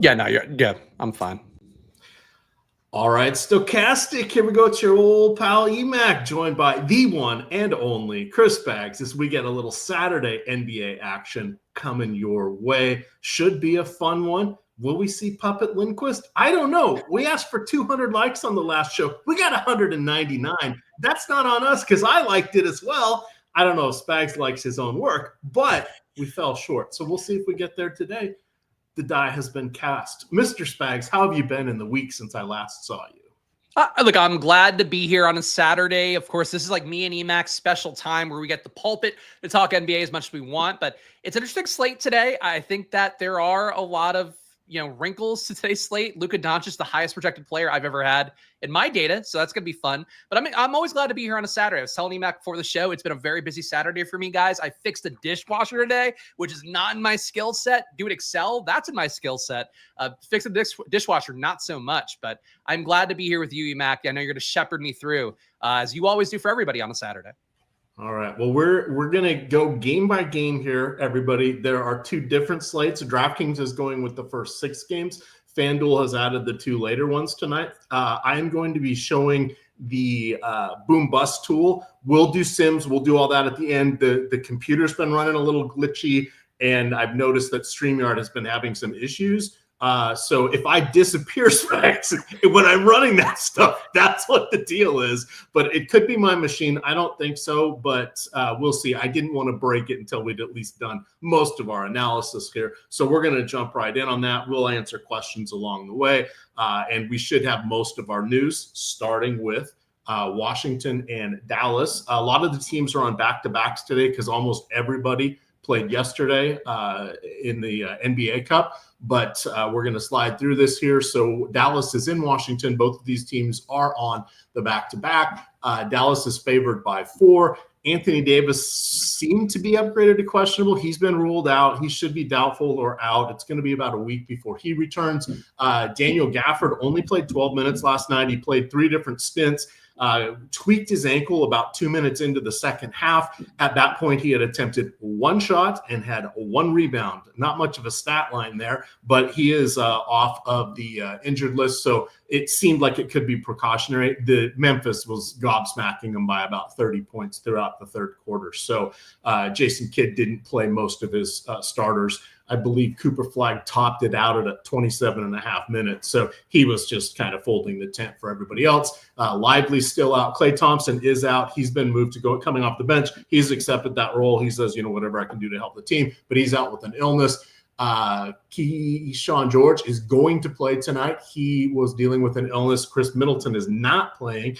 Yeah, no, yeah, I'm fine. All right, Stokastic, here we go. It's your old pal Emac, joined by the one and only Chris Spags, as we get a little Saturday NBA action coming your way. Should be a fun one. Will we see Puppet Lindquist? I don't know. We asked for 200 likes on the last show. We got 199. That's not on us because I liked it as well. I don't know if Spags likes his own work, but we fell short. So we'll see if we get there today. The die has been cast. Mr. Spags, how have you been in the week since I last saw you? Look, I'm glad to be here on a Saturday. Of course, this is like me and Emac's special time where we get the pulpit to talk NBA as much as we want, but it's an interesting slate today. I think that there are a lot of wrinkles to today's slate. Luka Doncic, the highest projected player I've ever had in my data, so that's going to be fun. But I'm always glad to be here on a Saturday. I was telling Emac before the show, it's been a very busy Saturday for me, guys. I fixed a dishwasher today, which is not in my skill set. Do it Excel, that's in my skill set. Fix a dishwasher, not so much. But I'm glad to be here with you, Emac. I know you're going to shepherd me through, as you always do for everybody on a Saturday. All right. Well, we're going to go game by game here, everybody. There are two different slates. DraftKings is going with the first 6 games. FanDuel has added the 2 later ones tonight. I am going to be showing the boom bust tool. We'll do sims. We'll do all that at the end. The computer's been running a little glitchy, and I've noticed that StreamYard has been having some issues. So if I disappear, when I'm running that stuff, that's what the deal is. But it could be my machine. I don't think so, but we'll see. I didn't want to break it until we'd at least done most of our analysis here. So we're going to jump right in on that. We'll answer questions along the way. And we should have most of our news, starting with Washington and Dallas. A lot of the teams are on back-to-backs today because almost everybody played yesterday in the NBA Cup. But we're going to slide through this here. So Dallas is in Washington. Both of these teams are on the back-to-back. Dallas is favored by 4. Anthony Davis seemed to be upgraded to questionable. He's been ruled out. He should be doubtful or out. It's going to be about a week before he returns. Daniel Gafford only played 12 minutes last night. He played 3 different stints. Tweaked his ankle about 2 minutes into the second half. At that point, he had attempted 1 shot and had 1 rebound. Not much of a stat line there, but he is off of the injured list. So it seemed like it could be precautionary. The Memphis was gobsmacking them by about 30 points throughout the third quarter. So Jason Kidd didn't play most of his starters. I believe Cooper Flagg topped it out at 27.5 minutes. So he was just kind of folding the tent for everybody else. Lively's still out. Klay Thompson is out. He's been moved to go coming off the bench. He's accepted that role. He says, whatever I can do to help the team, but he's out with an illness. Sean George is going to play tonight. He was dealing with an illness. Chris Middleton is not playing.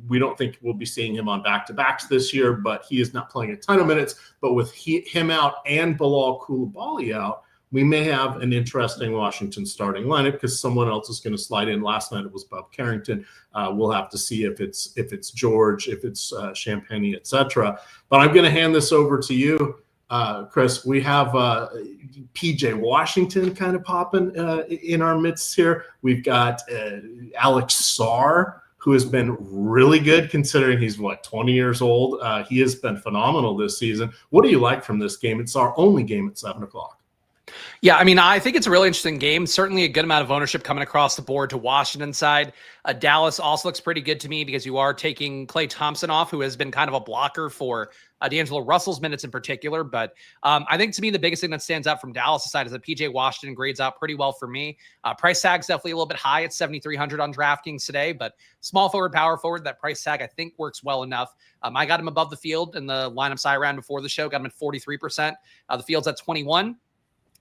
We don't think we'll be seeing him on back-to-backs this year, but he is not playing a ton of minutes. But with him out and Bilal Coulibaly out, we may have an interesting Washington starting lineup because someone else is going to slide in. Last night it was Bob Carrington. We'll have to see if it's George, if it's Champagny, etc. But I'm going to hand this over to you. Chris, we have PJ Washington kind of popping in our midst here. We've got Alex Sarr, who has been really good considering he's, 20 years old. He has been phenomenal this season. What do you like from this game? It's our only game at 7 o'clock. Yeah, I think it's a really interesting game. Certainly a good amount of ownership coming across the board to Washington side. Dallas also looks pretty good to me because you are taking Klay Thompson off, who has been kind of a blocker for D'Angelo Russell's minutes in particular. But I think to me, the biggest thing that stands out from Dallas' side is that PJ Washington grades out pretty well for me. Price tag's definitely a little bit high at 7,300 on DraftKings today, but small forward, power forward, that price tag I think works well enough. I got him above the field in the lineups I ran before the show, got him at 43%. The field's at 21.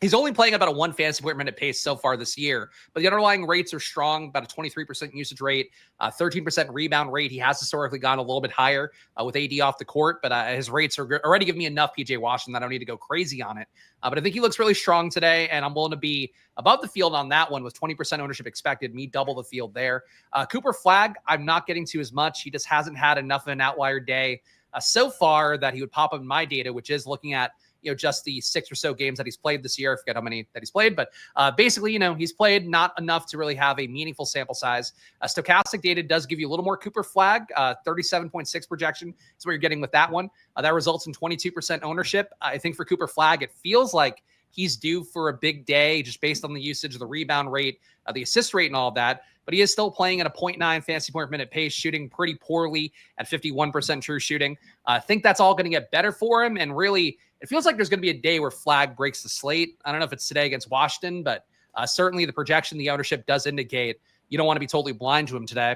He's only playing about a 1 fantasy point minute pace so far this year, but the underlying rates are strong, about a 23% usage rate, 13% rebound rate. He has historically gone a little bit higher with AD off the court, but his rates are already giving me enough PJ Washington that I don't need to go crazy on it. But I think he looks really strong today, and I'm willing to be above the field on that one with 20% ownership expected, me double the field there. Cooper Flagg, I'm not getting to as much. He just hasn't had enough of an outlier day so far that he would pop up in my data, which is looking at just the 6 or so games that he's played this year. I forget how many that he's played, but basically, he's played not enough to really have a meaningful sample size. Stokastic data does give you a little more Cooper Flagg, 37.6 projection is what you're getting with that one. That results in 22% ownership. I think for Cooper Flagg, it feels like he's due for a big day just based on the usage, the rebound rate, the assist rate, and all of that. But he is still playing at a 0.9 fantasy point per minute pace, shooting pretty poorly at 51% true shooting. I think that's all going to get better for him. And really, it feels like there's going to be a day where Flag breaks the slate. I don't know if it's today against Washington, but certainly the projection, the ownership does indicate you don't want to be totally blind to him today.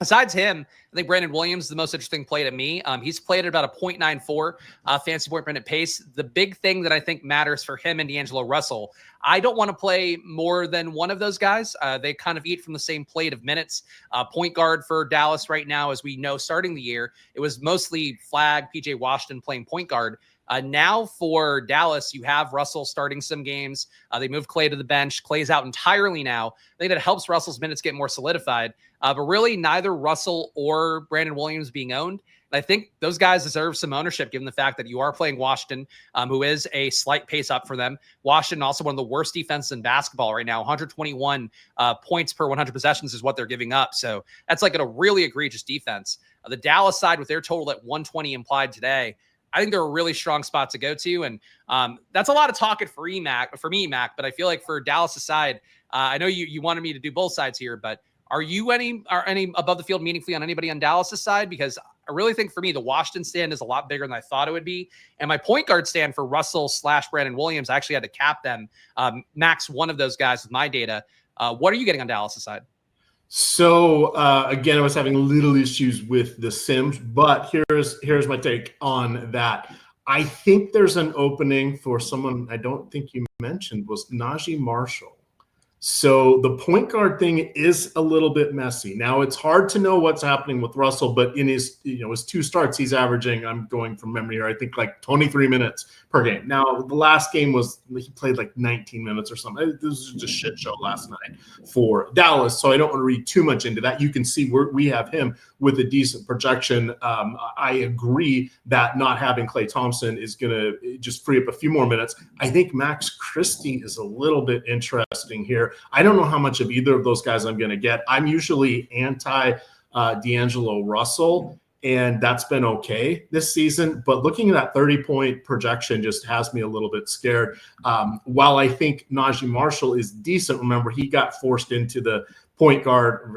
Besides him, I think Brandon Williams is the most interesting play to me. He's played at about a 0.94 fantasy point per minute pace. The big thing that I think matters for him and D'Angelo Russell, I don't want to play more than one of those guys. They kind of eat from the same plate of minutes. Point guard for Dallas right now, as we know, starting the year, it was mostly Flag, PJ Washington playing point guard. Now for Dallas, you have Russell starting some games. They moved Clay to the bench. Clay's out entirely now. I think that helps Russell's minutes get more solidified. But really, neither Russell or Brandon Williams being owned. And I think those guys deserve some ownership, given the fact that you are playing Washington, who is a slight pace up for them. Washington, also one of the worst defenses in basketball right now. 121 points per 100 possessions is what they're giving up. So that's like a really egregious defense. The Dallas side, with their total at 120 implied today, I think they're a really strong spot to go to. And that's a lot of talking for Emac, for me, Mac. But I feel like for Dallas' side, I know you wanted me to do both sides here, but are you any above the field meaningfully on anybody on Dallas' side? Because I really think for me, the Washington stand is a lot bigger than I thought it would be. And my point guard stand for Russell / Brandon Williams, I actually had to cap them, max one of those guys with my data. What are you getting on Dallas' side? So again, I was having little issues with the Sims, but here's my take on that. I think there's an opening for someone I don't think you mentioned, was Najee Marshall. So the point guard thing is a little bit messy. Now it's hard to know what's happening with Russell, but in his his 2 starts, he's averaging, I'm going from memory here, I think like 23 minutes per game. Now the last game he played like 19 minutes or something. This was just a shit show last night for Dallas, so I don't want to read too much into that. You can see we have him with a decent projection. I agree that not having Klay Thompson is going to just free up a few more minutes. I think Max Christie is a little bit interesting here. I don't know how much of either of those guys I'm going to get. I'm usually anti D'Angelo Russell, and that's been okay this season. But looking at that 30-point projection just has me a little bit scared. While I think Najee Marshall is decent, remember, he got forced into the point guard.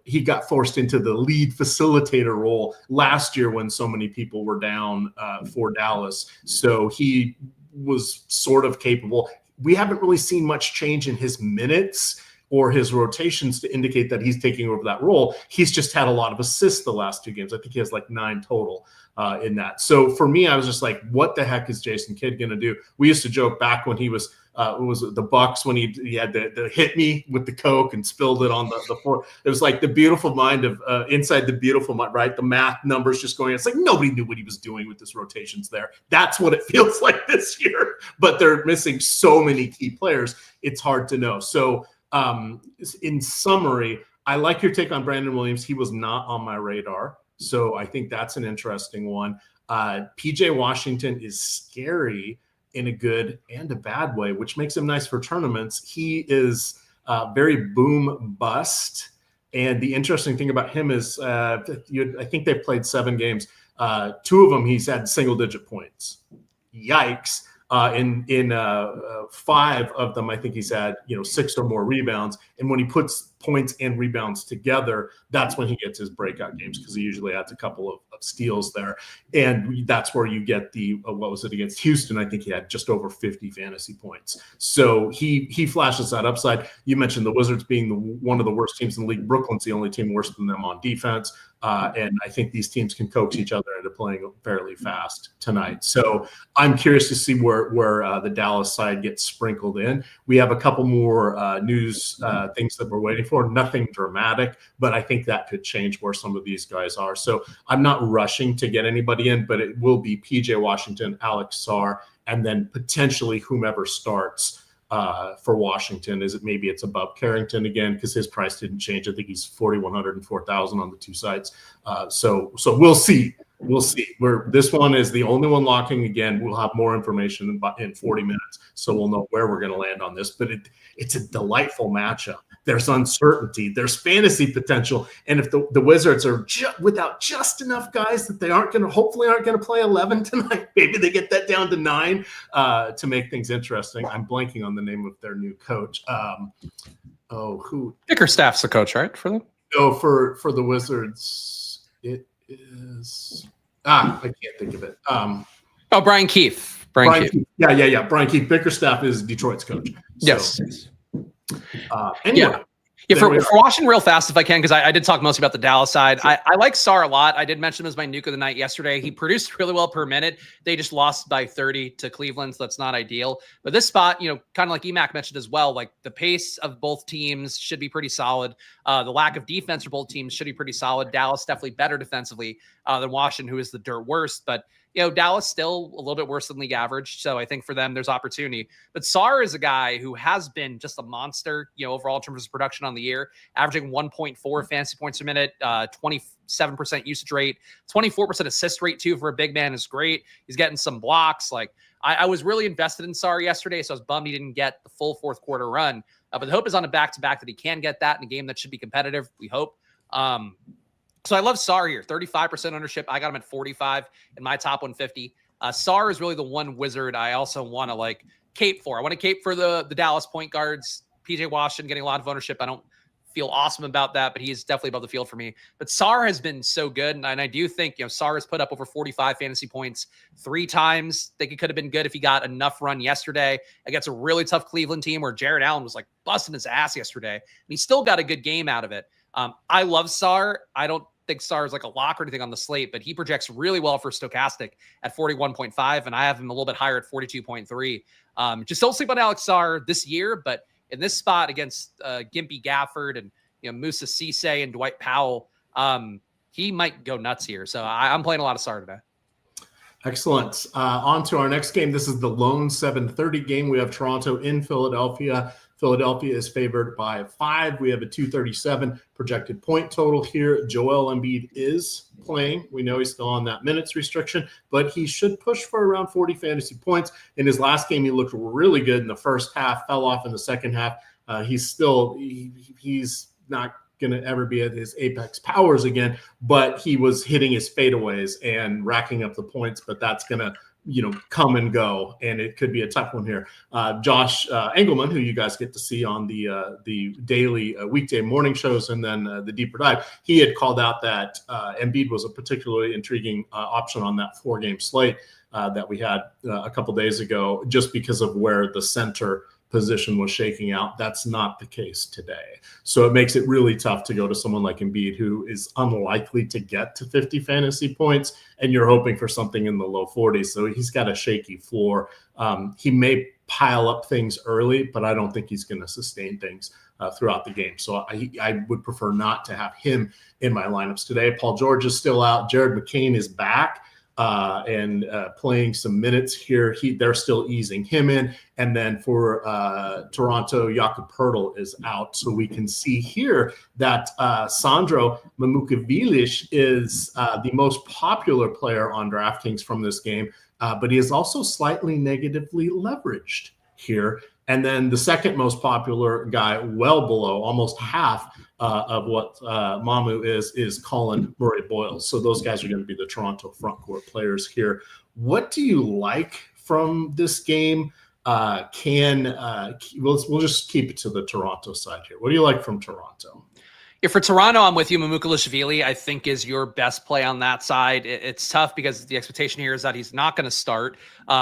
He got forced into the lead facilitator role last year when so many people were down for Dallas. So he was sort of capable. We haven't really seen much change in his minutes or his rotations to indicate that he's taking over that role. He's just had a lot of assists the last 2 games. I think he has like 9 total in that. So for me, I was just like, what the heck is Jason Kidd going to do? We used to joke back when he was the Bucks, when he had the hit me with the Coke and spilled it on the floor. It was like the beautiful mind of inside the beautiful mind, right? The math numbers just going. It's like nobody knew what he was doing with his rotations there. That's what it feels like this year. But they're missing so many key players. It's hard to know. So in summary, I like your take on Brandon Williams. He was not on my radar. So I think that's an interesting one. PJ Washington is scary in a good and a bad way, which makes him nice for tournaments. He is very boom bust. And the interesting thing about him is I think they've played 7 games. 2 of them, he's had single-digit points. Yikes. In 5 of them, I think he's had 6 or more rebounds. And when he puts points and rebounds together, that's when he gets his breakout games, because he usually adds a couple of steals there. And that's where you get the what was it against Houston? I think he had just over 50 fantasy points. So he flashes that upside. You mentioned the Wizards being one of the worst teams in the league. Brooklyn's the only team worse than them on defense. And I think these teams can coax each other into playing fairly fast tonight. So I'm curious to see where the Dallas side gets sprinkled in. We have a couple more news things that we're waiting for. Nothing dramatic, but I think that could change where some of these guys are. So I'm not rushing to get anybody in, but it will be PJ Washington, Alex Sarr, and then potentially whomever starts for Washington. Maybe it's above Carrington again, because his price didn't change. I think he's 4,100 and 4,000 on the 2 sites. So we'll see We'll see. This one is the only one locking. Again, we'll have more information in 40 minutes, so we'll know where we're going to land on this. But it's a delightful matchup. There's uncertainty. There's fantasy potential. And if the Wizards are without just enough guys that they hopefully aren't going to play 11 tonight, maybe they get that down to 9 to make things interesting. I'm blanking on the name of their new coach. Who? Bickerstaff's the coach, right, for them? No, for the Wizards, it is. I can't think of it. Brian Keefe. Brian Keefe. Yeah. Brian Keefe. Bickerstaff is Detroit's coach. Yes. Anyway. Yeah, for Washington real fast, if I can, because I did talk mostly about the Dallas side. Sure. I like Sarr a lot. I did mention him as my nuke of the night yesterday. He produced really well per minute. They just lost by 30 to Cleveland, so that's not ideal. But this spot, kind of like Emac mentioned as well, like the pace of both teams should be pretty solid. The lack of defense for both teams should be pretty solid. Dallas definitely better defensively than Washington, who is the dirt worst. But Dallas still a little bit worse than league average. So I think for them, there's opportunity. But Sarr is a guy who has been just a monster, overall in terms of production on the year, averaging 1.4 fantasy points a minute, 27% usage rate, 24% assist rate too for a big man is great. He's getting some blocks. Like I was really invested in Sarr yesterday, so I was bummed he didn't get the full fourth quarter run. But the hope is on a back-to-back that he can get that in a game that should be competitive, we hope. So I love Sarr here, 35% ownership. I got him at 45 in my top 150. Sarr is really the one Wizard I also want to cape for. I want to cape for the Dallas point guards. PJ Washington getting a lot of ownership. I don't feel awesome about that, but he's definitely above the field for me. But Sarr has been so good, and I do think Sarr has put up over 45 fantasy points 3 times. I think it could have been good if he got enough run yesterday against a really tough Cleveland team where Jared Allen was busting his ass yesterday, and he still got a good game out of it. I love Sarr. I don't think Sarr is a lock or anything on the slate, but he projects really well for Stokastic at 41.5, and I have him a little bit higher at 42.3. Just don't sleep on Alex Sarr this year, but in this spot against Gimpy Gafford and Musa Cisse and Dwight Powell, he might go nuts here. So I'm playing a lot of Sarr today. Excellent. On to our next game. This is the lone 7:30 game. We have Toronto in Philadelphia. Philadelphia is favored by 5. We have a 237 projected point total here. Joel Embiid is playing. We know he's still on that minutes restriction, but he should push for around 40 fantasy points. In his last game, he looked really good in the first half, fell off in the second half. He's not going to ever be at his apex powers again, but he was hitting his fadeaways and racking up the points, but that's going to come and go, and it could be a tough one here. Josh Engelman, who you guys get to see on the daily weekday morning shows and then the deeper dive, he had called out that Embiid was a particularly intriguing option on that 4-game slate that we had a couple days ago, just because of where the center position was shaking out. That's not the case today. So it makes it really tough to go to someone like Embiid, who is unlikely to get to 50 fantasy points, and you're hoping for something in the low 40s. So he's got a shaky floor. He may pile up things early, but I don't think he's going to sustain things throughout the game. So I would prefer not to have him in my lineups today. Paul George is still out. Jared McCain is back and playing some minutes here. They're still easing him in. And then for Toronto, Jakob Poeltl is out. So we can see here that Sandro Mamukavilic is the most popular player on DraftKings from this game, but he is also slightly negatively leveraged here. And then the second most popular guy, well below, almost half of what Mamu is Colin Murray-Boyles. So those guys are going to be the Toronto front court players here. What do you like from this game? We'll just keep it to the Toronto side here. What do you like from Toronto? Yeah, for Toronto, I'm with you. Mamukelashvili, I think, is your best play on that side. It's tough because the expectation here is that he's not going to start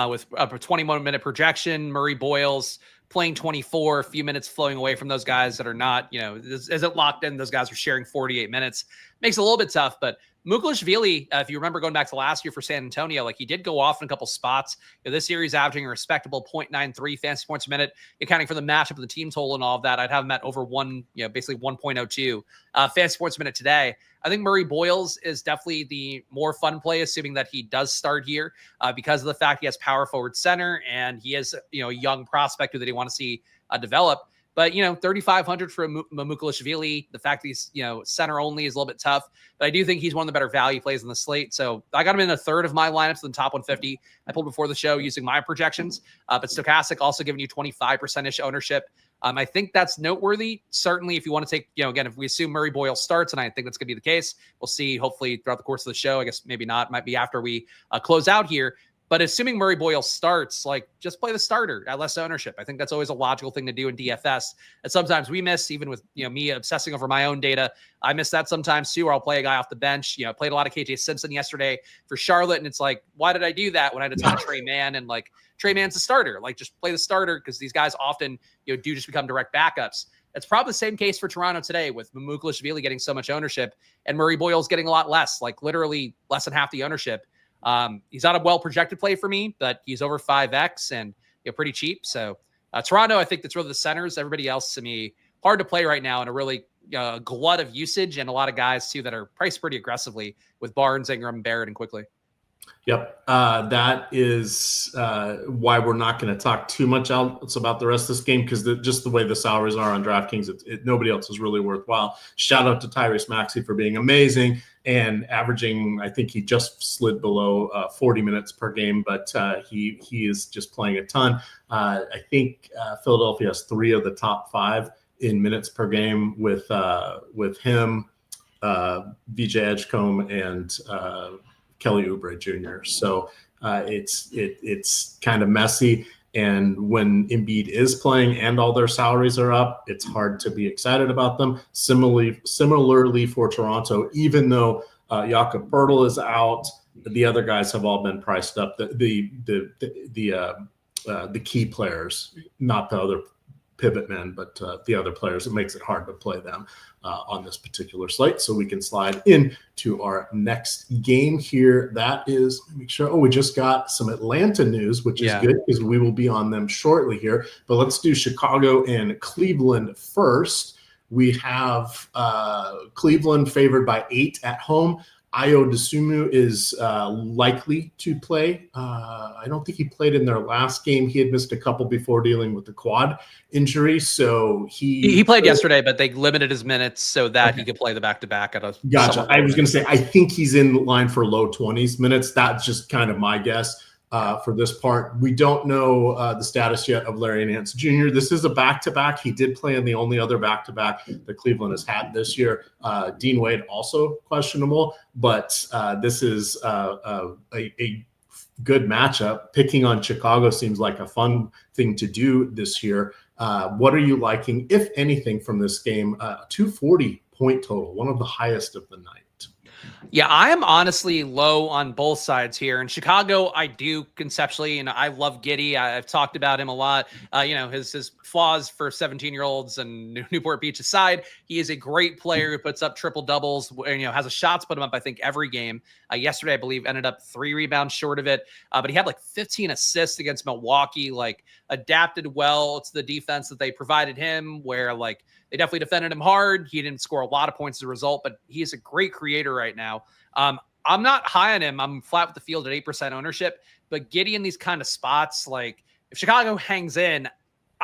with a 21-minute projection. Murray-Boyles playing 24, a few minutes flowing away from those guys that are not, isn't locked in. Those guys are sharing 48 minutes. Makes it a little bit tough, but Mukelashvili, if you remember going back to last year for San Antonio, he did go off in a couple spots. This year he's averaging a respectable 0.93 fantasy points a minute, accounting for the matchup of the team total and all of that. I'd have him at over basically 1.02 fantasy points a minute today. I think Murray-Boyles is definitely the more fun play, assuming that he does start here because of the fact he has power forward center and he is a young prospect that they want to see develop. But, 3,500 for Mamukelashvili. The fact that he's, center only is a little bit tough. But I do think he's one of the better value plays on the slate. So I got him in a third of my lineups in the top 150. I pulled before the show using my projections. But Stokastic also giving you 25%-ish ownership. I think that's noteworthy. Certainly, if you want to take, again, if we assume Murray Boyle starts, and I think that's going to be the case, we'll see hopefully throughout the course of the show. I guess maybe not, might be after we close out here. But assuming Murray Boyle starts, just play the starter at less ownership. I think that's always a logical thing to do in DFS. And sometimes we miss, even with me obsessing over my own data. I miss that sometimes too, where I'll play a guy off the bench. Played a lot of KJ Simpson yesterday for Charlotte, and it's like, why did I do that when I had a ton of Trey Mann, and Trey Mann's a starter. Just play the starter, because these guys often do just become direct backups. It's probably the same case for Toronto today, with Mamukelashvili getting so much ownership and Murray Boyle's getting a lot less, literally less than half the ownership. He's not a well-projected play for me, but he's over 5X and pretty cheap. So Toronto, I think that's really the centers. Everybody else, to me, hard to play right now in a really glut of usage, and a lot of guys too that are priced pretty aggressively with Barnes, Ingram, Barrett, and Quickly. Yep. That is why we're not going to talk too much else about the rest of this game, because just the way the salaries are on DraftKings, nobody else is really worthwhile. Shout out to Tyrese Maxey for being amazing and averaging, I think he just slid below 40 minutes per game, but he is just playing a ton. I think Philadelphia has 3 of the top 5 in minutes per game with him, VJ Edgecombe, and Kelly Oubre Jr. So it's kind of messy. And when Embiid is playing and all their salaries are up, it's hard to be excited about them. Similarly for Toronto, even though Jakob Poeltl is out, the other guys have all been priced up. The key players, not the other pivot men, but the other players, it makes it hard to play them on this particular slate. So we can slide into our next game here. That is, let me make sure. Oh, we just got some Atlanta news, which is good because we will be on them shortly here. But let's do Chicago and Cleveland first. We have Cleveland favored by 8 at home. Ayo Dosunmu is likely to play. I don't think he played in their last game. He had missed a couple before dealing with the quad injury. So he played yesterday, but they limited his minutes so that he could play the back-to-back at a. Gotcha. I was going to say, I think he's in line for low 20s minutes. That's just kind of my guess for this part. We don't know the status yet of Larry Nance Jr. This is a back-to-back. He did play in the only other back-to-back that Cleveland has had this year. Dean Wade also questionable, but this is a good matchup. Picking on Chicago seems like a fun thing to do this year. What are you liking, if anything, from this game? 240 point total, one of the highest of the night. Yeah, I am honestly low on both sides here. In Chicago, I do conceptually, and I love Giddey. I've talked about him a lot. His flaws for 17-year-olds and Newport Beach aside, he is a great player who puts up triple doubles. Has a shot to put him up, I think, every game. Yesterday, I believe, ended up 3 rebounds short of it. But he had 15 assists against Milwaukee. Adapted well to the defense that they provided him, where they definitely defended him hard. He didn't score a lot of points as a result, but he is a great creator right now. I'm not high on him. I'm flat with the field at 8% ownership, but Giddey in these kind of spots, if Chicago hangs in,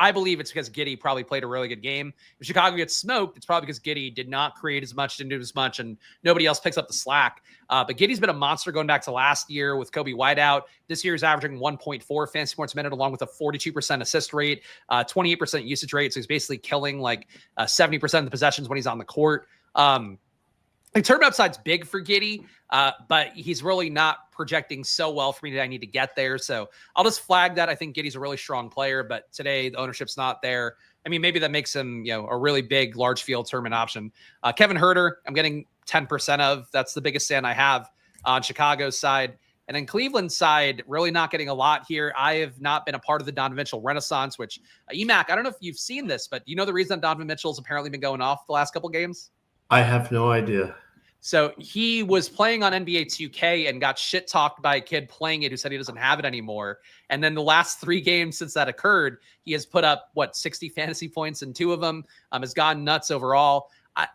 I believe it's because Giddey probably played a really good game. If Chicago gets smoked, it's probably because Giddey did not create as much, didn't do as much, and nobody else picks up the slack. But Giddey's been a monster going back to last year with Kobe White out. This year is averaging 1.4 fantasy points a minute, along with a 42% assist rate, 28% usage rate. So he's basically killing 70% of the possessions when he's on the court. The turn upside's big for Giddey, but he's really not projecting so well for me that I need to get there. So I'll just flag that. I think Giddey's a really strong player, but today the ownership's not there. I mean, maybe that makes him, a really big, large field tournament option. Kevin Huerter, I'm getting 10% of. That's the biggest stand I have on Chicago's side. And then Cleveland's side, really not getting a lot here. I have not been a part of the Donovan Mitchell renaissance, which Emac, I don't know if you've seen this, but do you know the reason Donovan Mitchell's apparently been going off the last couple games? I have no idea. So he was playing on NBA 2K and got shit talked by a kid playing it who said he doesn't have it anymore. And then the last 3 games since that occurred, he has put up 60 fantasy points in 2 of them. Has gone nuts overall.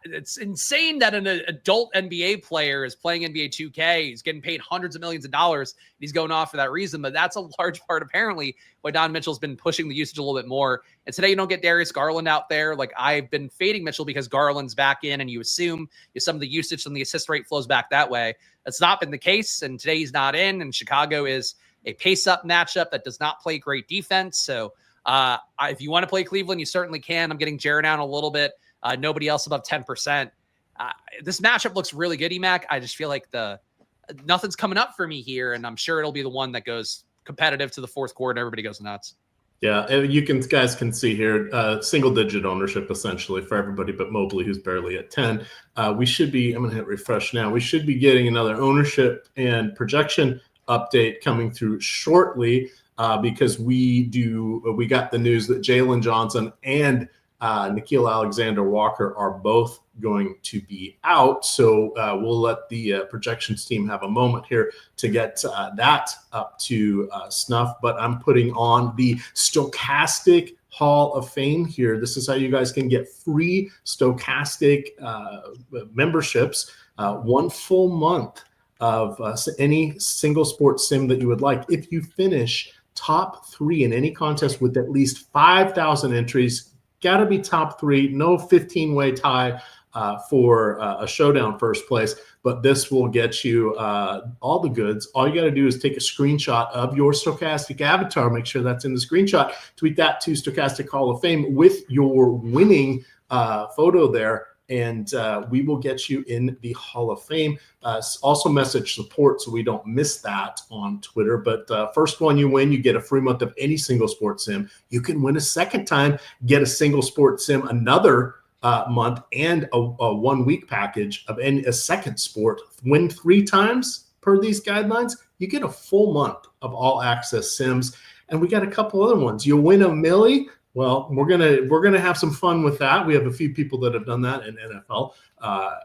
It's insane that an adult NBA player is playing NBA 2K. He's getting paid hundreds of millions of dollars. And he's going off for that reason. But that's a large part, apparently, why Don Mitchell's been pushing the usage a little bit more. And today you don't get Darius Garland out there. Like, I've been fading Mitchell because Garland's back in, and you assume some of the usage and the assist rate flows back that way. That's not been the case. And today he's not in. And Chicago is a pace-up matchup that does not play great defense. So if you want to play Cleveland, you certainly can. I'm getting Jared down a little bit. Nobody else above 10%. This matchup looks really good, Emac. I just feel like nothing's coming up for me here, and I'm sure it'll be the one that goes competitive to the fourth quarter and everybody goes nuts. Yeah, and guys can see here, single-digit ownership essentially for everybody but Mobley, who's barely at 10. We should be, I'm going to hit refresh now. We should be getting another ownership and projection update coming through shortly because we got the news that Jalen Johnson and Nickeil Alexander-Walker are both going to be out. So we'll let the projections team have a moment here to get that up to snuff. But I'm putting on the Stokastic Hall of Fame here. This is how you guys can get free Stokastic memberships, 1 full month of any single sports sim that you would like. If you finish top 3 in any contest with at least 5,000 entries, got to be top 3, no 15-way tie for a showdown first place, but this will get you all the goods. All you got to do is take a screenshot of your Stokastic avatar, make sure that's in the screenshot, tweet that to Stokastic Hall of Fame with your winning photo there, and we will get you in the Hall of Fame. Also message support so we don't miss that on Twitter. But first one you win, you get a free month of any single sports sim. You can win a second time, get a single sports sim another month, and a 1 week package of a second sport. Win 3 times per these guidelines, you get a full month of all access sims. And we got a couple other ones. You'll win a milli. Well, we're gonna have some fun with that. We have a few people that have done that in NFL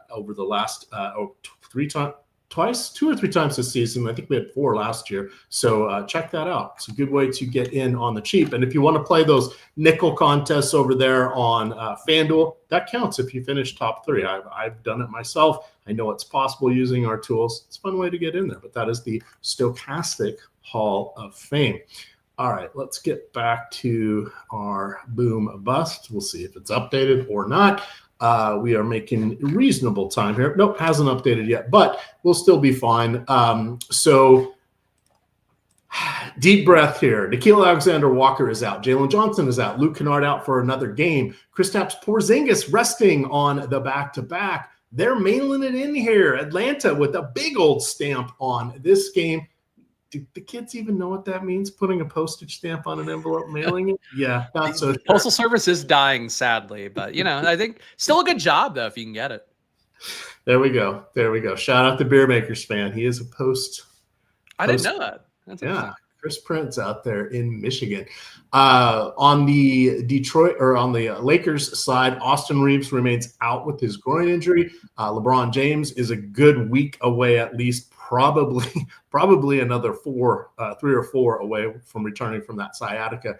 over the last 2 or 3 times this season. I think we had 4 last year. So check that out. It's a good way to get in on the cheap. And if you want to play those nickel contests over there on FanDuel, that counts if you finish top 3. I've done it myself. I know it's possible using our tools. It's a fun way to get in there. But that is the Stokastic Hall of Fame. All right, let's get back to our boom bust. We'll see if it's updated or not. We are making reasonable time here. Nope, hasn't updated yet, but we'll still be fine. So deep breath here. Nickeil Alexander-Walker is out. Jalen Johnson is out. Luke Kennard out for another game. Kristaps Porzingis resting on the back-to-back. They're mailing it in here. Atlanta with a big old stamp on this game. Do the kids even know what that means? Putting a postage stamp on an envelope, mailing it? Yeah, not so sure. Postal Service is dying, sadly, but I think still a good job though if you can get it. There we go. There we go. Shout out to Beer Makers fan. He is a post. I didn't know that. That's yeah. Chris Prince out there in Michigan. On the Lakers side, Austin Reeves remains out with his groin injury. LeBron James is a good week away at least. Probably another 3 or 4 away from returning from that sciatica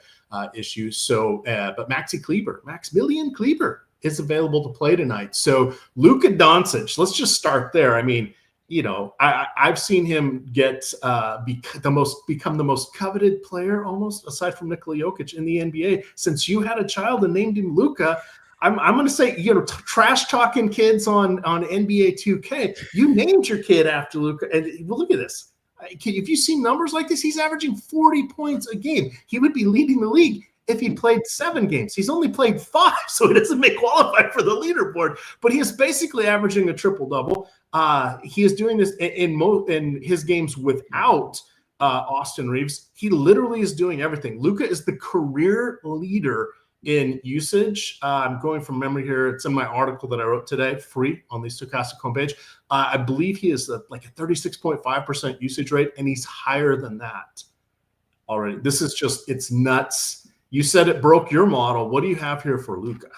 issue. So, but Maximilian Kleber is available to play tonight. So Luka Doncic, let's just start there. I mean, I've seen him get become the most coveted player almost aside from Nikola Jokic in the NBA since you had a child and named him Luka. I'm going to say, trash talking kids on NBA 2K. You named your kid after Luka, and well, look at this. If you see numbers like this, he's averaging 40 points a game. He would be leading the league if he played 7 games. He's only played 5, so he doesn't qualify for the leaderboard. But he is basically averaging a triple-double. He is doing this in his games without Austin Reeves. He literally is doing everything. Luka is the career leader in usage. I'm going from memory here. It's in my article that I wrote today, free on the Stokastic homepage. I believe he is like a 36.5% usage rate, and he's higher than that already. This is it's nuts. You said it broke your model. What do you have here for Luka?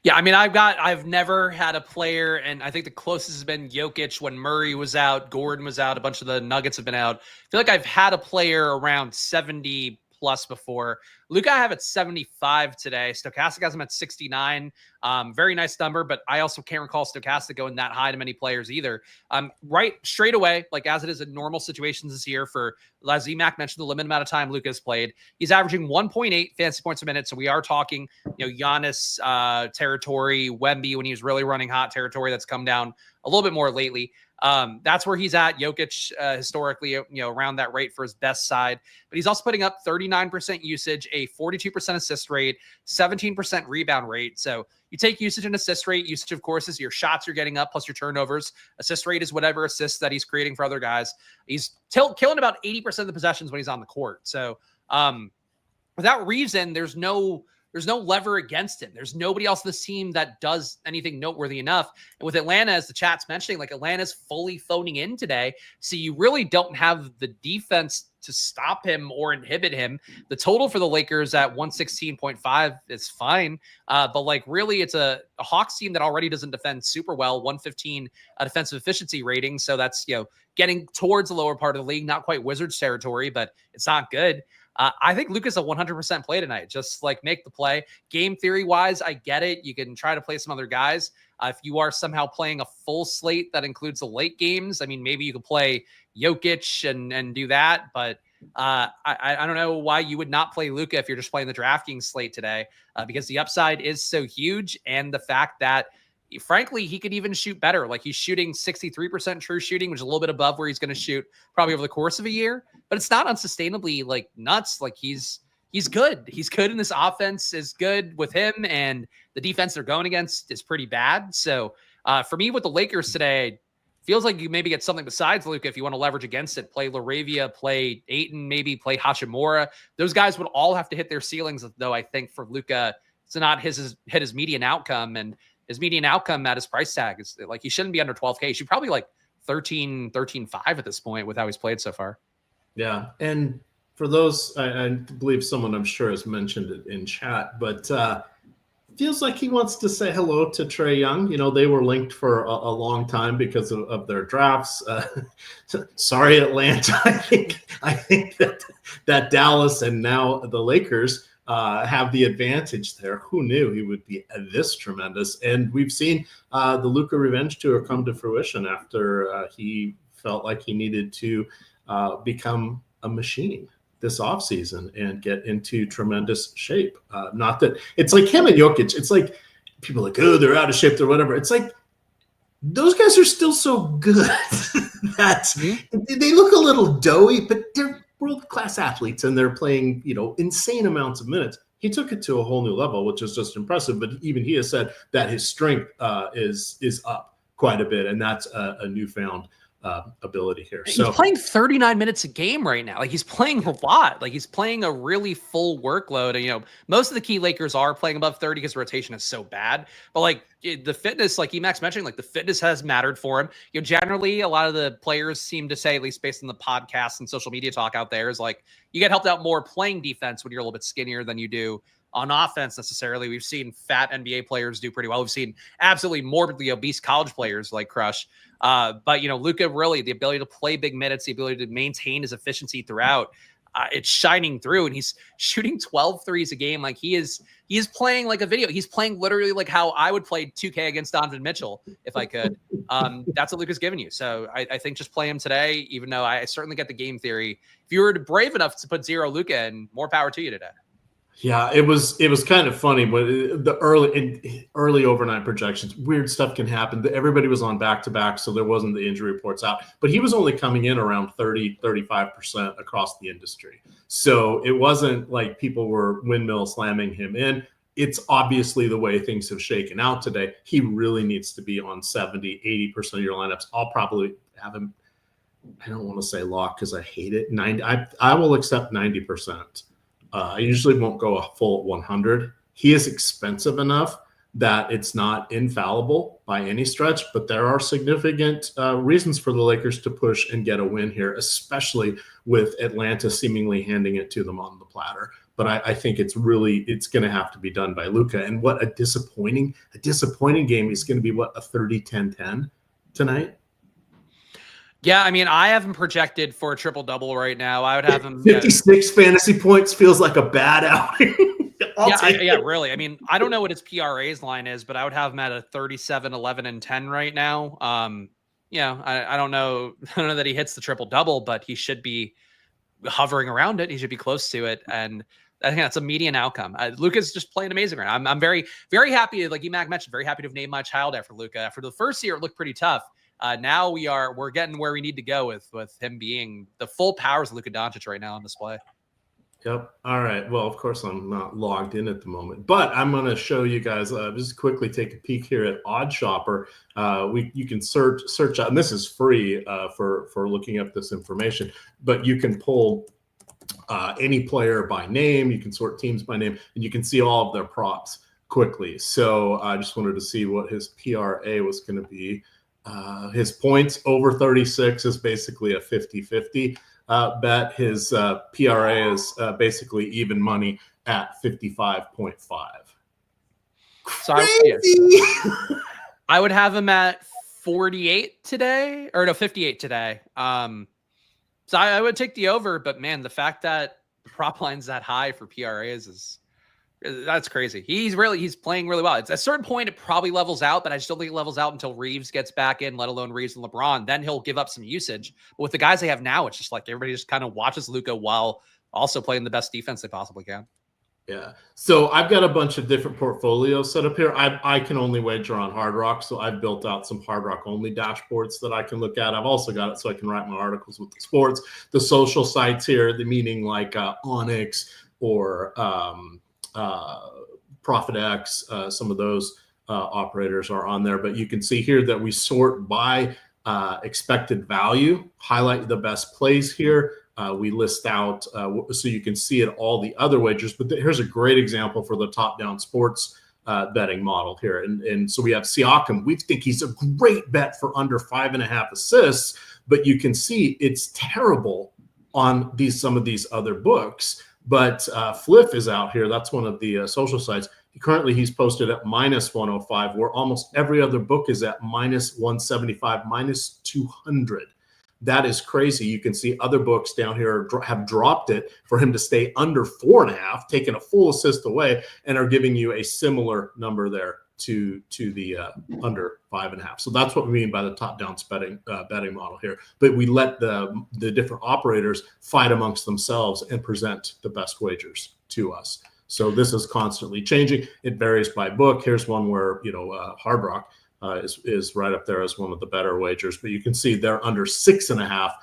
Yeah, I mean, I've never had a player, and I think the closest has been Jokic when Murray was out, Gordon was out, a bunch of the Nuggets have been out. I feel like I've had a player around 70 plus before. Luka I have at 75 today. Stokastic has him at 69. Very nice number, but I also can't recall Stokastic going that high to many players either. Right straight away, like as it is in normal situations this year for, as Emac mentioned, the limited amount of time Luka's played, he's averaging 1.8 fantasy points a minute. So we are talking, Giannis territory, Wemby when he was really running hot territory. That's come down a little bit more lately. That's where he's at. Jokic historically, around that rate for his best side, but he's also putting up 39% usage, a 42% assist rate, 17% rebound rate. So you take usage and assist rate. Usage, of course, is your shots you're getting up plus your turnovers. Assist rate is whatever assists that he's creating for other guys. He's killing about 80% of the possessions when he's on the court. So for that reason, there's no lever against him. There's nobody else on this team that does anything noteworthy enough. And with Atlanta, as the chat's mentioning, like Atlanta's fully phoning in today. So you really don't have the defense to stop him or inhibit him. The total for the Lakers at 116.5 is fine. But like really it's a Hawks team that already doesn't defend super well, 115 defensive efficiency rating. So that's, getting towards the lower part of the league, not quite Wizards territory, but it's not good. I think Luka's a 100% play tonight. Just like make the play. Game theory wise, I get it. You can try to play some other guys. If you are somehow playing a full slate that includes the late games, I mean, maybe you could play Jokic and do that. But I don't know why you would not play Luka if you're just playing the DraftKings slate today, because the upside is so huge. And the fact that, frankly, he could even shoot better. Like he's shooting 63% true shooting, which is a little bit above where he's going to shoot probably over the course of a year, but it's not unsustainably like nuts. Like he's good. He's good. And this offense is good with him. And the defense they're going against is pretty bad. So for me with the Lakers today, feels like you maybe get something besides Luka if you want to leverage against it. Play LaRavia, play Ayton, maybe play Hachimura. Those guys would all have to hit their ceilings, though, I think, for Luka to not hit his median outcome. And his median outcome at his price tag is like he shouldn't be under 12K. He should probably like 13.5 at this point with how he's played so far. Yeah. And for those, I believe someone I'm sure has mentioned it in chat, but feels like he wants to say hello to Trae Young. They were linked for a long time because of their drafts. Sorry, Atlanta. I think that Dallas and now the Lakers have the advantage there. Who knew he would be this tremendous? And we've seen the Luka Revenge Tour come to fruition after he felt like he needed to become a machine this offseason and get into tremendous shape. Not that it's like him and Jokic. It's like people are like, oh, they're out of shape or whatever. It's like those guys are still so good that they look a little doughy, but they're world-class athletes and they're playing, insane amounts of minutes. He took it to a whole new level, which is just impressive. But even he has said that his strength is up quite a bit, and that's a newfound ability here. So he's playing 39 minutes a game right now. Like he's playing a lot. Like he's playing a really full workload. And most of the key Lakers are playing above 30 because rotation is so bad. But like the fitness, like Emacs mentioning, like the fitness has mattered for him. Generally a lot of the players seem to say, at least based on the podcasts and social media talk out there, is like you get helped out more playing defense when you're a little bit skinnier than you do on offense necessarily. We've seen fat NBA players do pretty well. We've seen absolutely morbidly obese college players like crush. But Luka, really the ability to play big minutes, the ability to maintain his efficiency throughout, it's shining through, and he's shooting 12 threes a game. Like he is playing like a video. He's playing literally like how I would play 2K against Donovan Mitchell if I could. That's what Luka's giving you. So I think just play him today, even though I certainly get the game theory. If you were brave enough to put 0 Luka in, more power to you today. Yeah, it was kind of funny when the early overnight projections, weird stuff can happen. Everybody was on back-to-back, so there wasn't the injury reports out. But he was only coming in around 35% across the industry. So it wasn't like people were windmill slamming him in. It's obviously the way things have shaken out today. He really needs to be on 70, 80% of your lineups. I'll probably have him, I don't want to say lock because I hate it. 90. I will accept 90%. I usually won't go a full 100. He is expensive enough that it's not infallible by any stretch, but there are significant reasons for the Lakers to push and get a win here, especially with Atlanta seemingly handing it to them on the platter. But I think it's going to have to be done by Luka. And what a disappointing game. He's going to be, a 30-10-10 tonight? Yeah, I mean, I have him projected for a triple double right now. I would have him 56 fantasy points feels like a bad outing. Yeah, really. I mean, I don't know what his PRA's line is, but I would have him at a 37, 11, and 10 right now. I don't know. I don't know that he hits the triple double, but he should be hovering around it. He should be close to it. And I think that's a median outcome. Luka's just playing amazing right now. I'm very, very happy. Like Emac mentioned, very happy to have named my child after Luka. After the first year, it looked pretty tough. Now we're getting where we need to go with him being the full powers of Luka Doncic right now on display. Yep. All right. Well, of course, I'm not logged in at the moment, but I'm going to show you guys. Just quickly take a peek here at OddsShopper. You can search out, and this is free for looking up this information. But you can pull any player by name. You can sort teams by name, and you can see all of their props quickly. So I just wanted to see what his PRA was going to be. His points over 36 is basically a 50-50. Bet. His PRA is basically even money at 55.5. So I would have him at 48 today, or no, 58 today. So I would take the over, but man, the fact that the prop line's that high for PRAs that's crazy. He's playing really well. It's at a certain point, it probably levels out, but I just don't think it levels out until Reeves gets back in, let alone Reeves and LeBron. Then he'll give up some usage. But with the guys they have now, it's just like everybody just kind of watches Luka while also playing the best defense they possibly can. Yeah. So I've got a bunch of different portfolios set up here. I can only wager on Hard Rock, so I've built out some Hard Rock only dashboards that I can look at. I've also got it so I can write my articles with the sports, the social sites here, the meaning like Onyx or ProfitX, some of those operators are on there, but you can see here that we sort by expected value, highlight the best plays here. We list out so you can see it all the other wagers, but here's a great example for the top-down sports betting model here. And so we have Siakam. We think he's a great bet for under 5.5 assists, but you can see it's terrible on some of these other books. But Fliff is out here. That's one of the social sites. Currently, he's posted at -105, where almost every other book is at -175, -200. That is crazy. You can see other books down here have dropped it for him to stay under 4.5, taking a full assist away, and are giving you a similar number there to the under 5.5. So that's what we mean by the top-down betting model here. But we let the different operators fight amongst themselves and present the best wagers to us. So this is constantly changing. It varies by book. Here's one where Hard Rock is right up there as one of the better wagers. But you can see they're under 6.5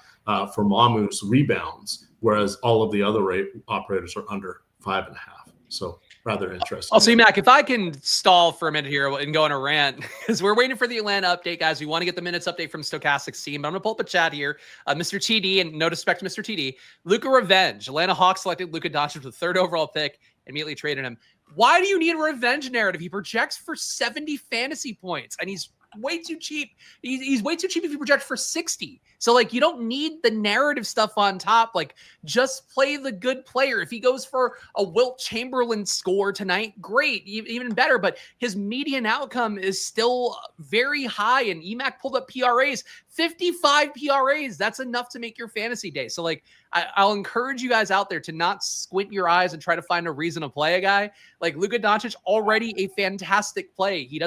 for Mamu's rebounds, whereas all of the other operators are under 5.5. So rather interesting. Also, Emac, if I can stall for a minute here and go on a rant, because we're waiting for the Atlanta update, guys. We want to get the minutes update from Stokastic's team. But I'm going to pull up a chat here. Mr. TD, and no disrespect to Mr. TD, Luka revenge. Atlanta Hawks selected Luka Doncic with the 3rd overall pick, immediately traded him. Why do you need a revenge narrative? He projects for 70 fantasy points, and he's way too cheap. He's way too cheap if you project for 60. So, like, you don't need the narrative stuff on top. Like, just play the good player. If he goes for a Wilt Chamberlain score tonight, great, even better. But his median outcome is still very high, and Emac pulled up PRAs, 55 PRAs. That's enough to make your fantasy day. So, like, I'll encourage you guys out there to not squint your eyes and try to find a reason to play a guy. Like, Luka Doncic, already a fantastic play. He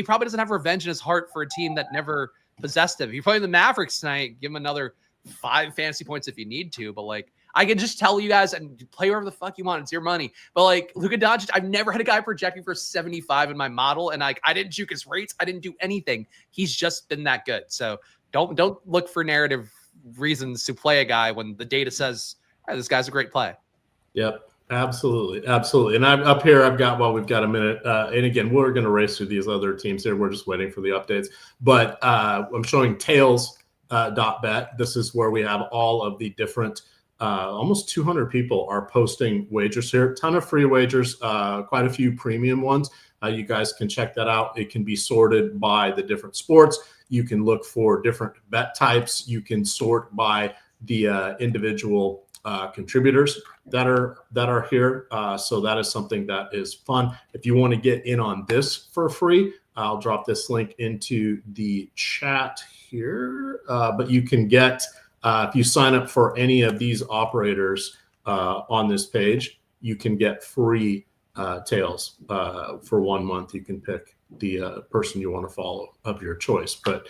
probably doesn't have revenge in his heart for a team that never possessed him. If you play the Mavericks tonight, give him another 5 fantasy points if you need to. But, like, I can just tell you guys, and play wherever the fuck you want. It's your money. But, like, Luka Doncic, I've never had a guy projecting for 75 in my model, and, like, I didn't juke his rates. I didn't do anything. He's just been that good. So don't look for narrative reasons to play a guy when the data says, hey, this guy's a great play. Yep. Absolutely. And I'm up here. We've got a minute. And again, we're going to race through these other teams here. We're just waiting for the updates. But I'm showing tails.bet. This is where we have all of the different, almost 200 people are posting wagers here. Ton of free wagers, quite a few premium ones. You guys can check that out. It can be sorted by the different sports. You can look for different bet types. You can sort by the individual contributors that are here. So that is something that is fun. If you want to get in on this for free, I'll drop this link into the chat here, but you can get, if you sign up for any of these operators on this page, you can get free tails for 1 month. You can pick the person you want to follow of your choice, but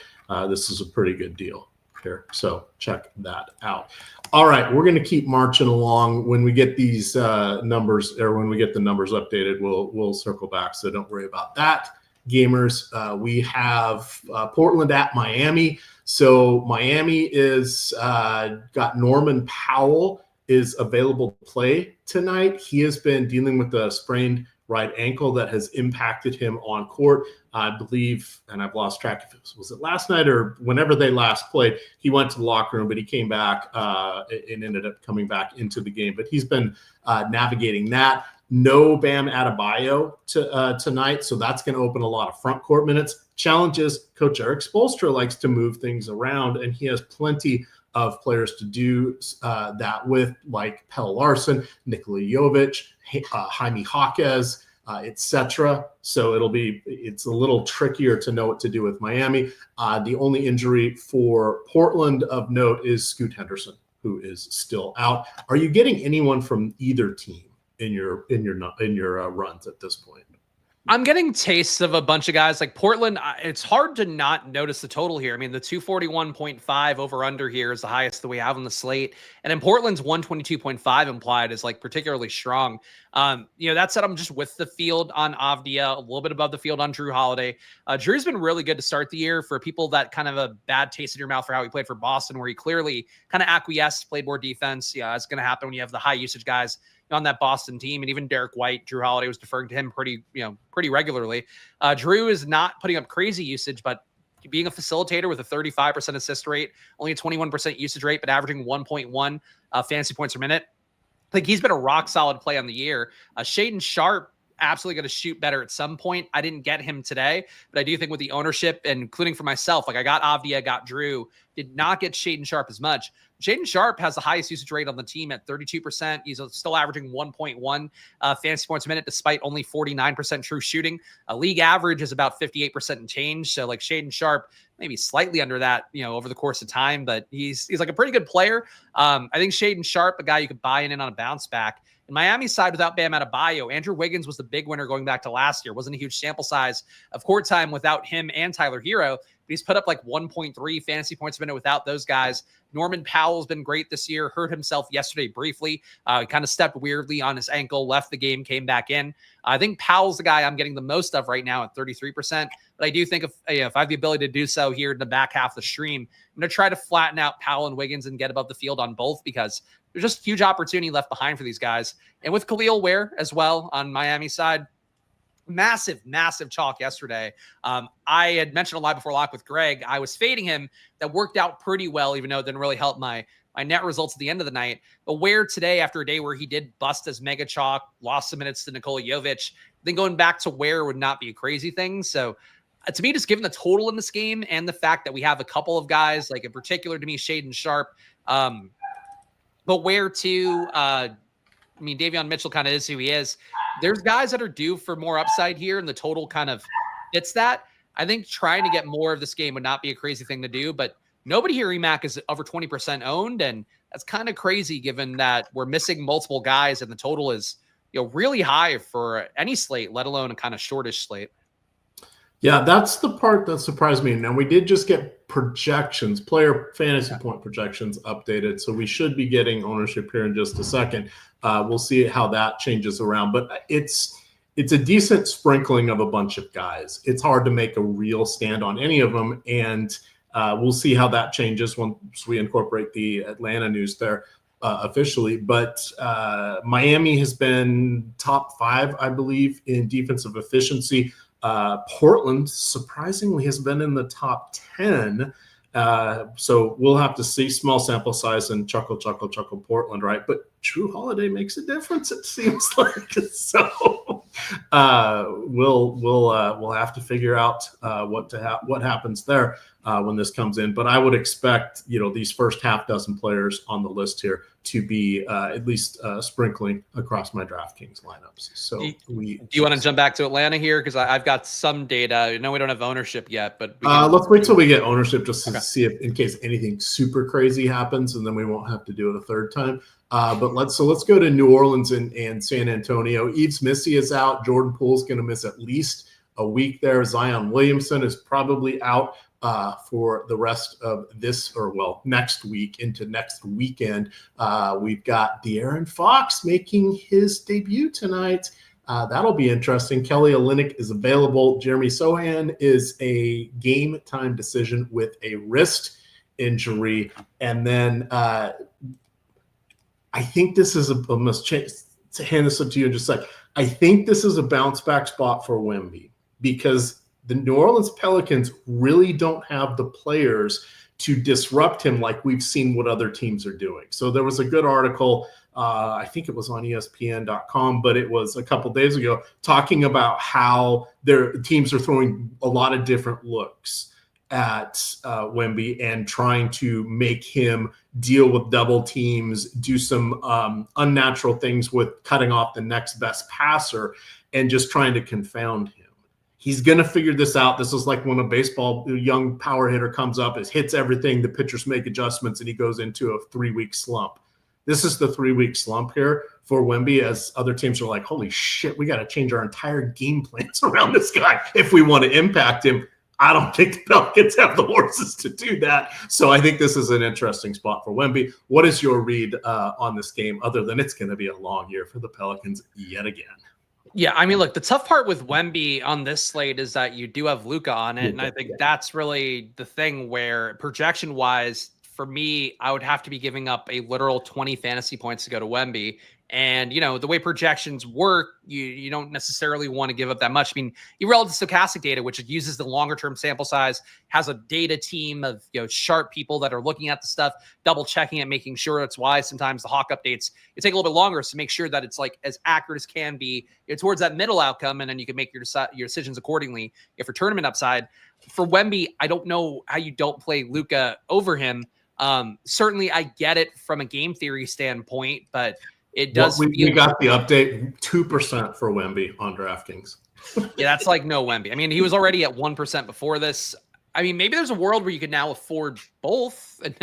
this is a pretty good deal here. So check that out. All right, we're going to keep marching along. When we get these numbers, or when we get the numbers updated, we'll circle back. So don't worry about that, gamers. We have Portland at Miami. So Miami is got Norman Powell is available to play tonight. He has been dealing with a sprained right ankle that has impacted him on court. I believe, and I've lost track if it was it last night or whenever they last played, he went to the locker room, but he came back and ended up coming back into the game. But he's been navigating that. No Bam Adebayo tonight, so that's going to open a lot of front court minutes. Challenges, Coach Eric Spoelstra likes to move things around, and he has plenty of players to do that with, like Pelle Larsson, Nikola Jovic, Jaime Jaquez, etc. So it's a little trickier to know what to do with Miami. The only injury for Portland of note is Scoot Henderson, who is still out. Are you getting anyone from either team in your runs at this point? I'm getting tastes of a bunch of guys like Portland. It's hard to not notice the total here. I mean, the 241.5 over under here is the highest that we have on the slate. And in Portland's 122.5 implied is like particularly strong. That said, I'm just with the field on Avdia, a little bit above the field on Drew Holiday. Drew's been really good to start the year. For people that kind of a bad taste in your mouth for how he played for Boston, where he clearly kind of acquiesced, played more defense. Yeah, it's going to happen when you have the high usage guys on that Boston team. And even Derek White, Drew Holiday was deferring to him pretty regularly. Drew is not putting up crazy usage, but being a facilitator with a 35% assist rate, only a 21% usage rate, but averaging 1.1 fantasy points per minute. I think he's been a rock solid play on the year. Shaedon Sharpe, absolutely going to shoot better at some point. I didn't get him today, but I do think with the ownership, and including for myself, like I got Avdia, got Drew, did not get Shaedon Sharpe as much. Shaedon Sharpe has the highest usage rate on the team at 32%. He's still averaging 1.1 fantasy points a minute, despite only 49% true shooting. A league average is about 58% and change. So like Shaedon Sharpe, maybe slightly under that, over the course of time, but he's like a pretty good player. I think Shaedon Sharpe, a guy you could buy in on a bounce back. In Miami's side, without Bam Adebayo, Andrew Wiggins was the big winner going back to last year. Wasn't a huge sample size of court time without him and Tyler Hero, but he's put up like 1.3 fantasy points a minute without those guys. Norman Powell's been great this year, hurt himself yesterday briefly. He kind of stepped weirdly on his ankle, left the game, came back in. I think Powell's the guy I'm getting the most of right now at 33%. But I do think if I have the ability to do so here in the back half of the stream, I'm going to try to flatten out Powell and Wiggins and get above the field on both, because there's just huge opportunity left behind for these guys. And with Khalil Ware as well on Miami's side, massive chalk yesterday. I had mentioned a lot before lock with Greg. I was fading him. That worked out pretty well, even though it didn't really help my net results at the end of the night. But Ware today, after a day where he did bust as mega chalk, lost some minutes to Nikola Jovic, then going back to Ware would not be a crazy thing. So to me, just given the total in this game and the fact that we have a couple of guys, like in particular to me, Shaedon Sharpe, but Ware too, Davion Mitchell kind of is who he is. There's guys that are due for more upside here, and the total kind of fits that. I think trying to get more of this game would not be a crazy thing to do, but nobody here, Emac, is over 20% owned, and that's kind of crazy given that we're missing multiple guys, and the total is really high for any slate, let alone a kind of shortish slate. Yeah, that's the part that surprised me. Now, we did just get projections, player fantasy point projections updated, so we should be getting ownership here in just a second. We'll see how that changes around, but it's a decent sprinkling of a bunch of guys. It's hard to make a real stand on any of them, and we'll see how that changes once we incorporate the Atlanta news there officially. But Miami has been top 5, I believe, in defensive efficiency. Portland surprisingly has been in the top 10. So we'll have to see. Small sample size and chuckle Portland, right? But Drew Holiday makes a difference, it seems like. So we'll have to figure out what happens there when this comes in. But I would expect these first half dozen players on the list here to be at least sprinkling across my DraftKings lineups. So do you want to jump back to Atlanta here? Because I've got some data. I know we don't have ownership yet, but let's wait till we get ownership just to see if, in case anything super crazy happens, and then we won't have to do it a third time. But let's go to New Orleans and San Antonio. Yves Missy is out. Jordan Poole's going to miss at least a week there. Zion Williamson is probably out for the rest of this, next week into next weekend. We've got De'Aaron Fox making his debut tonight. That'll be interesting. Kelly Olynyk is available. Jeremy Sohan is a game time decision with a wrist injury. And then I think this is a must change to hand this up to you in just a sec. I think this is a bounce back spot for Wemby because the New Orleans Pelicans really don't have the players to disrupt him like we've seen what other teams are doing. So there was a good article, I think it was on ESPN.com, but it was a couple days ago, talking about how their teams are throwing a lot of different looks at Wemby and trying to make him deal with double teams, do some unnatural things with cutting off the next best passer and just trying to confound him. He's going to figure this out. This is like when a baseball young power hitter comes up, hits everything, the pitchers make adjustments, and he goes into a 3-week slump. This is the 3-week slump here for Wemby, as other teams are like, holy shit, we got to change our entire game plans around this guy if we want to impact him. I don't think the Pelicans have the horses to do that. So I think this is an interesting spot for Wemby. What is your read on this game, other than it's going to be a long year for the Pelicans yet again? Yeah, I mean, look, the tough part with Wemby on this slate is that you do have Luka on it, and I think that's really the thing where projection-wise, for me, I would have to be giving up a literal 20 fantasy points to go to Wemby. And, the way projections work, you don't necessarily want to give up that much. I mean, you relative to Stokastic data, which uses the longer-term sample size, has a data team of, sharp people that are looking at the stuff, double-checking it, making sure it's wise. Sometimes the Hawk updates, it take a little bit longer to make sure that it's like as accurate as can be towards that middle outcome, and then you can make your decisions accordingly. If for tournament upside, for Wemby, I don't know how you don't play Luka over him. Certainly, I get it from a game theory standpoint, but it does. We got the update 2% for Wemby on DraftKings. Yeah, that's like no Wemby. I mean, he was already at 1% before this. I mean, maybe there's a world where you could now afford both, and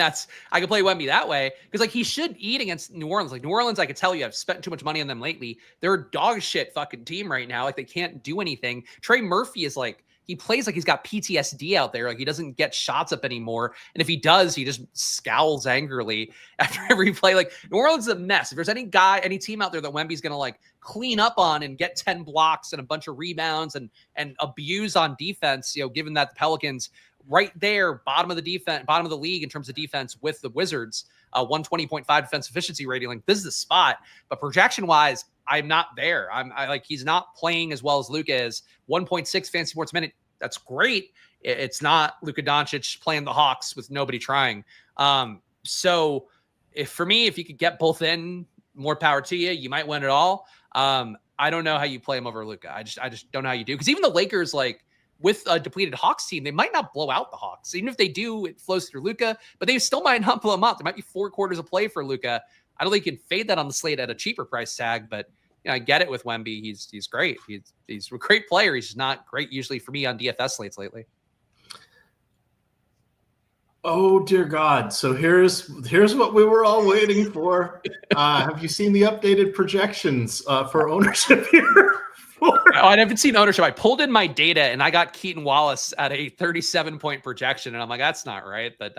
I could play Wemby that way because he should eat against New Orleans. Like New Orleans, I could tell you, I've spent too much money on them lately. They're a dog shit fucking team right now. They can't do anything. Trey Murphy is he plays like he's got PTSD out there. He doesn't get shots up anymore. And if he does, he just scowls angrily after every play. New Orleans is a mess. If there's any team out there that Wemby's going to clean up on and get 10 blocks and a bunch of rebounds and abuse on defense, given that the Pelicans right there, bottom of the league in terms of defense with the Wizards, 120.5 defense efficiency rating. This is the spot, but projection wise, I'm not there. He's not playing as well as Luka is. 1.6 fantasy points a minute. That's great. It's not Luka Doncic playing the Hawks with nobody trying. So if you could get both in, more power to you. You might win it all. I don't know how you play him over Luka. I just don't know how you do. Because even the Lakers, with a depleted Hawks team, they might not blow out the Hawks. Even if they do, it flows through Luka, but they still might not blow them out. There might be 4 quarters of play for Luka. I don't think you can fade that on the slate at a cheaper price tag, but I get it with Wemby. He's great. He's a great player. He's just not great usually for me on DFS slates lately. Oh dear God! So here's what we were all waiting for. Have you seen the updated projections for ownership here? I haven't seen ownership. I pulled in my data and I got Keaton Wallace at a 37-point projection, and I'm like, that's not right. But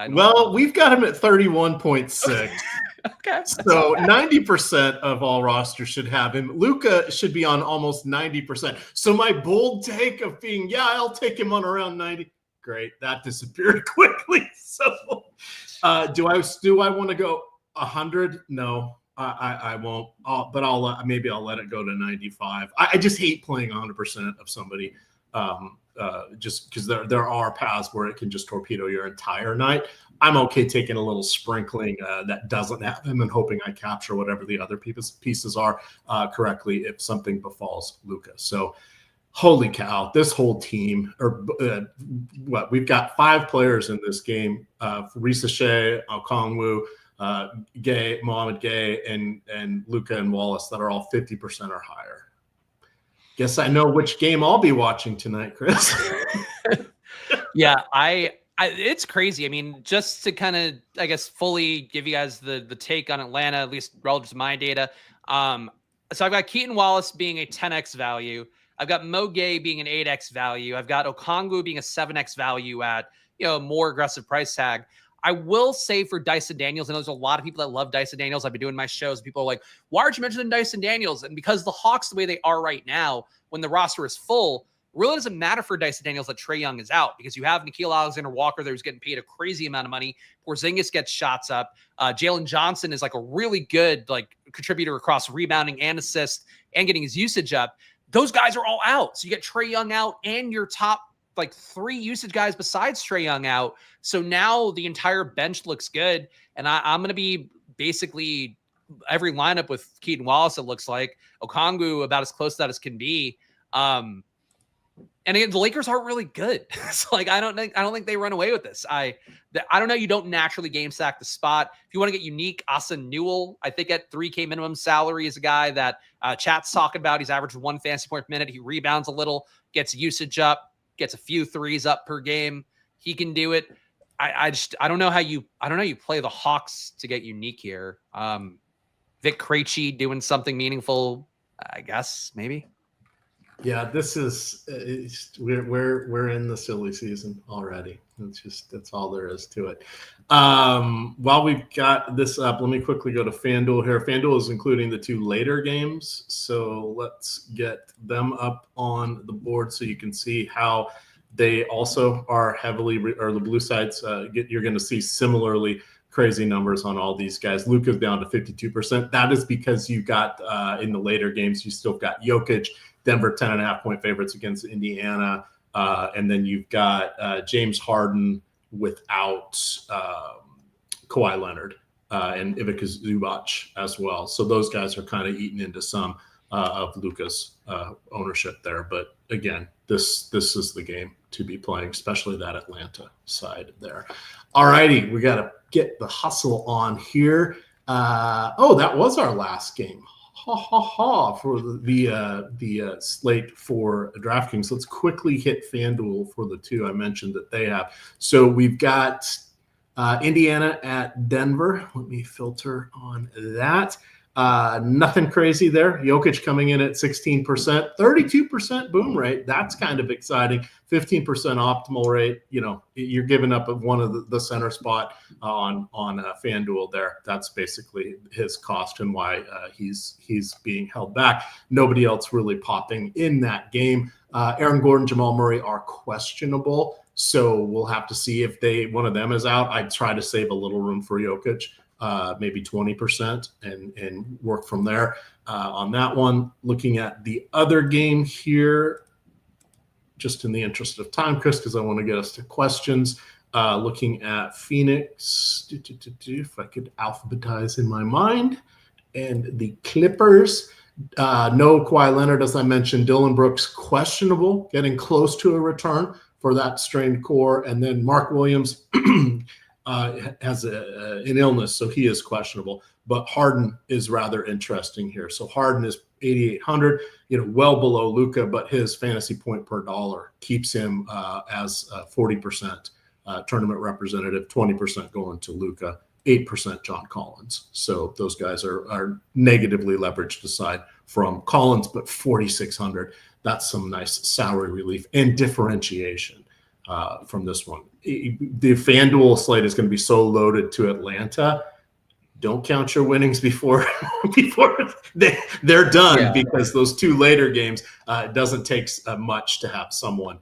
we've got him at 31.6. Okay. So 90% of all rosters should have him. Luka should be on almost 90%. So my bold take of being, I'll take him on around 90. Great. That disappeared quickly. So do I want to go 100? No, I won't. But maybe I'll let it go to 95. I just hate playing 100% of somebody just because there are paths where it can just torpedo your entire night. I'm okay taking a little sprinkling that doesn't have him and hoping I capture whatever the other pieces are correctly if something befalls Luka. So holy cow, this whole team, we've got 5 players in this game. Risa Shea, Okongwu, Mohamed Gay, and Luka and Wallace that are all 50% or higher. Guess I know which game I'll be watching tonight, Chris. Yeah, it's crazy. I mean, just to kind of, I guess, fully give you guys the take on Atlanta, at least relative to my data. So I've got Keaton Wallace being a 10x value. I've got Mo Gay being an 8x value. I've got Okongwu being a 7x value at, a more aggressive price tag. I will say for Dyson Daniels, I know there's a lot of people that love Dyson Daniels. I've been doing my shows. People are like, why aren't you mentioning Dyson Daniels? And because the Hawks, the way they are right now, when the roster is full, really doesn't matter for Dyson Daniels that Trae Young is out, because you have Nickeil Alexander-Walker there who's getting paid a crazy amount of money. Porzingis gets shots up. Jalen Johnson is like a really good contributor across rebounding and assist and getting his usage up. Those guys are all out. So you get Trae Young out and your top 3 usage guys besides Trae Young out. So now the entire bench looks good. And I'm going to be basically every lineup with Keaton Wallace, it looks like. Okongwu about as close to that as can be. And again, the Lakers aren't really good. So I don't think they run away with this. I don't know. You don't naturally game stack the spot. If you want to get unique, Asen Newell, I think at 3K minimum salary, is a guy that chat's talking about. He's averaged 1 fantasy point per minute. He rebounds a little, gets usage up, gets a few threes up per game. He can do it. I don't know how you play the Hawks to get unique here. Vic Krejci doing something meaningful, I guess, maybe. Yeah, this is we're in the silly season already. That's all there is to it. While we've got this up, let me quickly go to FanDuel here. FanDuel is including the 2 later games, so let's get them up on the board so you can see how they also are heavily, or the blue sides. You're going to see similarly crazy numbers on all these guys. Luka's down to 52%. That is because you got in the later games, you still got Jokic. Denver 10.5 point favorites against Indiana. And then you've got James Harden without Kawhi Leonard and Ivica Zubac as well. So those guys are kind of eating into some of Luka's ownership there. But again, this is the game to be playing, especially that Atlanta side there. All righty, we got to get the hustle on here. That was our last game. For the slate for DraftKings. Let's quickly hit FanDuel for the 2 I mentioned that they have. So we've got Indiana at Denver. Let me filter on that. Nothing crazy there. Jokic coming in at 16%, 32% boom rate. That's kind of exciting. 15% optimal rate. You're giving up one of the center spot on FanDuel there. That's basically his cost and why he's being held back. Nobody else really popping in that game. Aaron Gordon, Jamal Murray are questionable, so we'll have to see if one of them is out. I'd try to save a little room for Jokic. Maybe 20% and work from there on that one. Looking at the other game here, just in the interest of time, Chris, because I want to get us to questions. Looking at Phoenix, if I could alphabetize in my mind, and the Clippers. No Kawhi Leonard, as I mentioned. Dylan Brooks, questionable, getting close to a return for that strained core. And then Mark Williams has an illness, so he is questionable. But Harden is rather interesting here. So Harden is 8,800, well below Luka, but his fantasy point per dollar keeps him as 40% tournament representative, 20% going to Luka, 8% John Collins. So those guys are negatively leveraged aside from Collins, but 4,600. That's some nice salary relief and differentiation from this one. The FanDuel slate is going to be so loaded to Atlanta. Don't count your winnings before they're done, because those 2 later games, it doesn't take much to have someone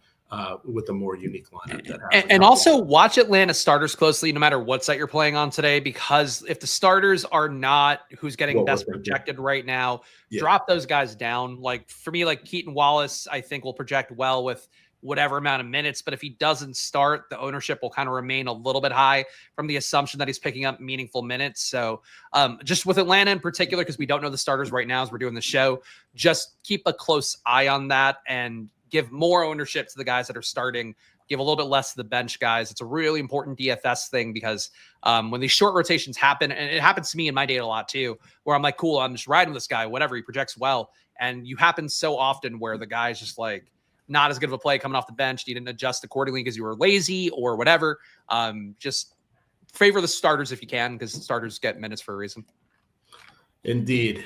with a more unique lineup. And also watch Atlanta starters closely, no matter what site you're playing on today, because if the starters are not who's getting best projected right now, drop those guys down. Like for me, like Keaton Wallace, I think will project well with whatever amount of minutes, but if he doesn't start, the ownership will kind of remain a little bit high from the assumption that he's picking up meaningful minutes. So just with Atlanta in particular, because we don't know the starters right now as we're doing the show, just keep a close eye on that and give more ownership to the guys that are starting, give a little bit less to the bench guys. It's a really important DFS thing because when these short rotations happen, and it happens to me in my data a lot too, where I'm like, cool, I'm just riding with this guy, whatever, he projects well. And you happen so often where the guy's just like not as good of a play coming off the bench. You didn't adjust accordingly because you were lazy or whatever. Just favor the starters if you can, because starters get minutes for a reason. Indeed.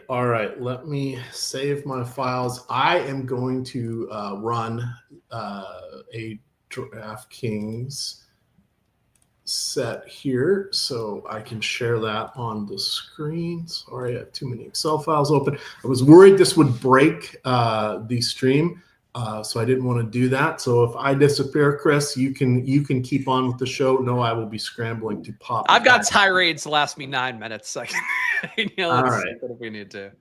All right, let me save my files. I am going to run a DraftKings set here so I can share that on the screen. Sorry, I have too many Excel files open. I was worried this would break the stream, so I didn't want to do that. So if I disappear, Chris, you can keep on with the show. No, I will be scrambling to pop. I've got tirades to last me 9 minutes. I can all right. if we need to.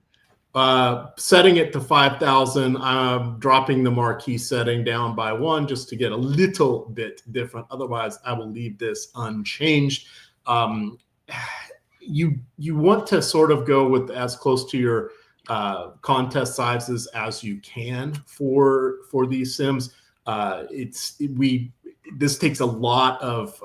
Setting it to 5,000. I'm dropping the marquee setting down by 1 just to get a little bit different. Otherwise, I will leave this unchanged. You want to sort of go with as close to your contest sizes as you can for these sims. This takes a lot of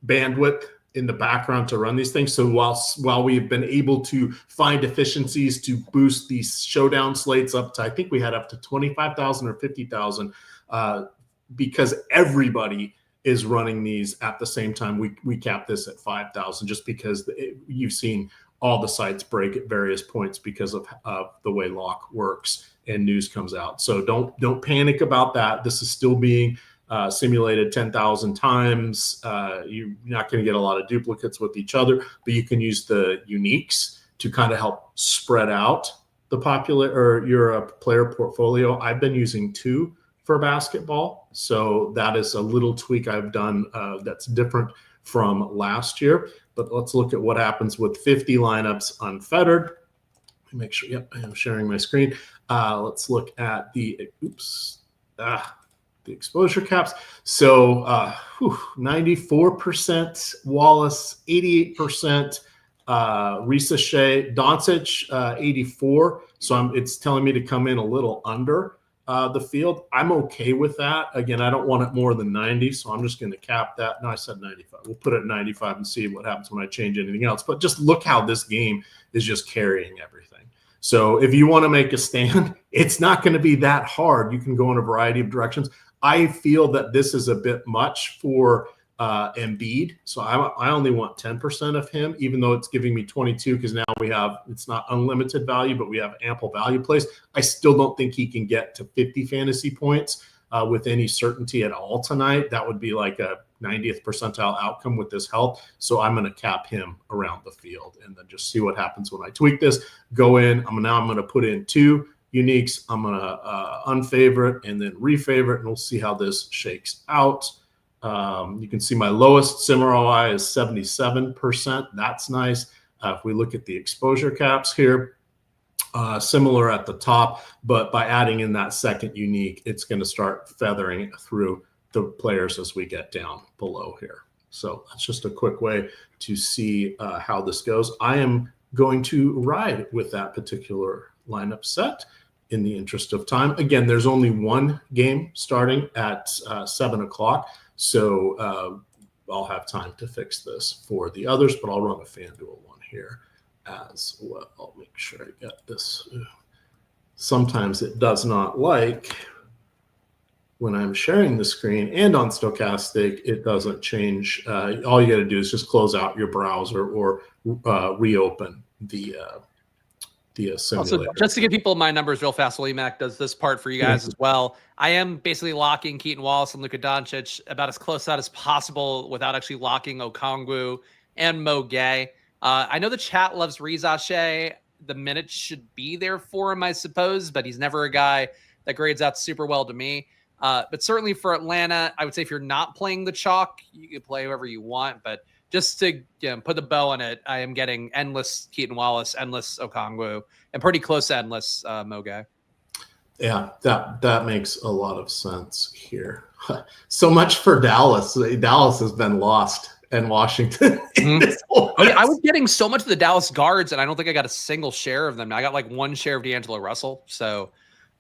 bandwidth in the background to run these things. So while we've been able to find efficiencies to boost these showdown slates up to, I think we had up to 25,000 or 50,000, because everybody is running these at the same time. We cap this at 5,000 just because you've seen all the sites break at various points because of the way lock works and news comes out. So don't panic about that. This is still being simulated 10,000 times. You're not going to get a lot of duplicates with each other, but you can use the uniques to kind of help spread out the your player portfolio. I've been using 2 for basketball, so that is a little tweak I've done that's different from last year. But let's look at what happens with 50 lineups unfettered. Let me make sure. Yep, I am sharing my screen. Let's look at the the exposure caps. So 94% Wallace, 88% Risa Doncic, 84. So it's telling me to come in a little under the field. I'm okay with that. Again, I don't want it more than 90, so I'm just going to cap that. No, I said 95. We'll put it at 95 and see what happens when I change anything else. But just look how this game is just carrying everything. So if you want to make a stand, it's not going to be that hard. You can go in a variety of directions. I feel that this is a bit much for Embiid. So I only want 10% of him, even though it's giving me 22, because now it's not unlimited value, but we have ample value plays. I still don't think he can get to 50 fantasy points with any certainty at all tonight. That would be like a 90th percentile outcome with this health. So I'm going to cap him around the field and then just see what happens when I tweak this. Go in. I'm going to put in 2 uniques. I'm going to unfavorite and then refavorite, and we'll see how this shakes out. You can see my lowest sim ROI is 77%. That's nice. If we look at the exposure caps here, similar at the top, but by adding in that second unique, it's going to start feathering through the players as we get down below here. So that's just a quick way to see how this goes. I am going to ride with that particular lineup set in the interest of time. Again, there's only 1 game starting at 7 o'clock. So I'll have time to fix this for the others, but I'll run a FanDuel one here as well. I'll make sure I get this. Sometimes it does not like when I'm sharing the screen, and on Stokastic, it doesn't change. All you got to do is just close out your browser or reopen the simulator. Also, just to give people my numbers real fast, while Emac does this part for you guys as well, I am basically locking Keaton Wallace and Luka Doncic about as close out as possible without actually locking Okongwu and Mo Gay. I know the chat loves Reza Shea. The minutes should be there for him, I suppose, but he's never a guy that grades out super well to me. But certainly for Atlanta, I would say if you're not playing the chalk, you can play whoever you want, but just to put the bow on it, I am getting endless Keaton Wallace, endless Okongwu, and pretty close to endless Mo Gay. Yeah, that makes a lot of sense here. So much for Dallas. Dallas has been lost, and Washington. I was getting so much of the Dallas guards, and I don't think I got a single share of them. I got like 1 share of D'Angelo Russell. So,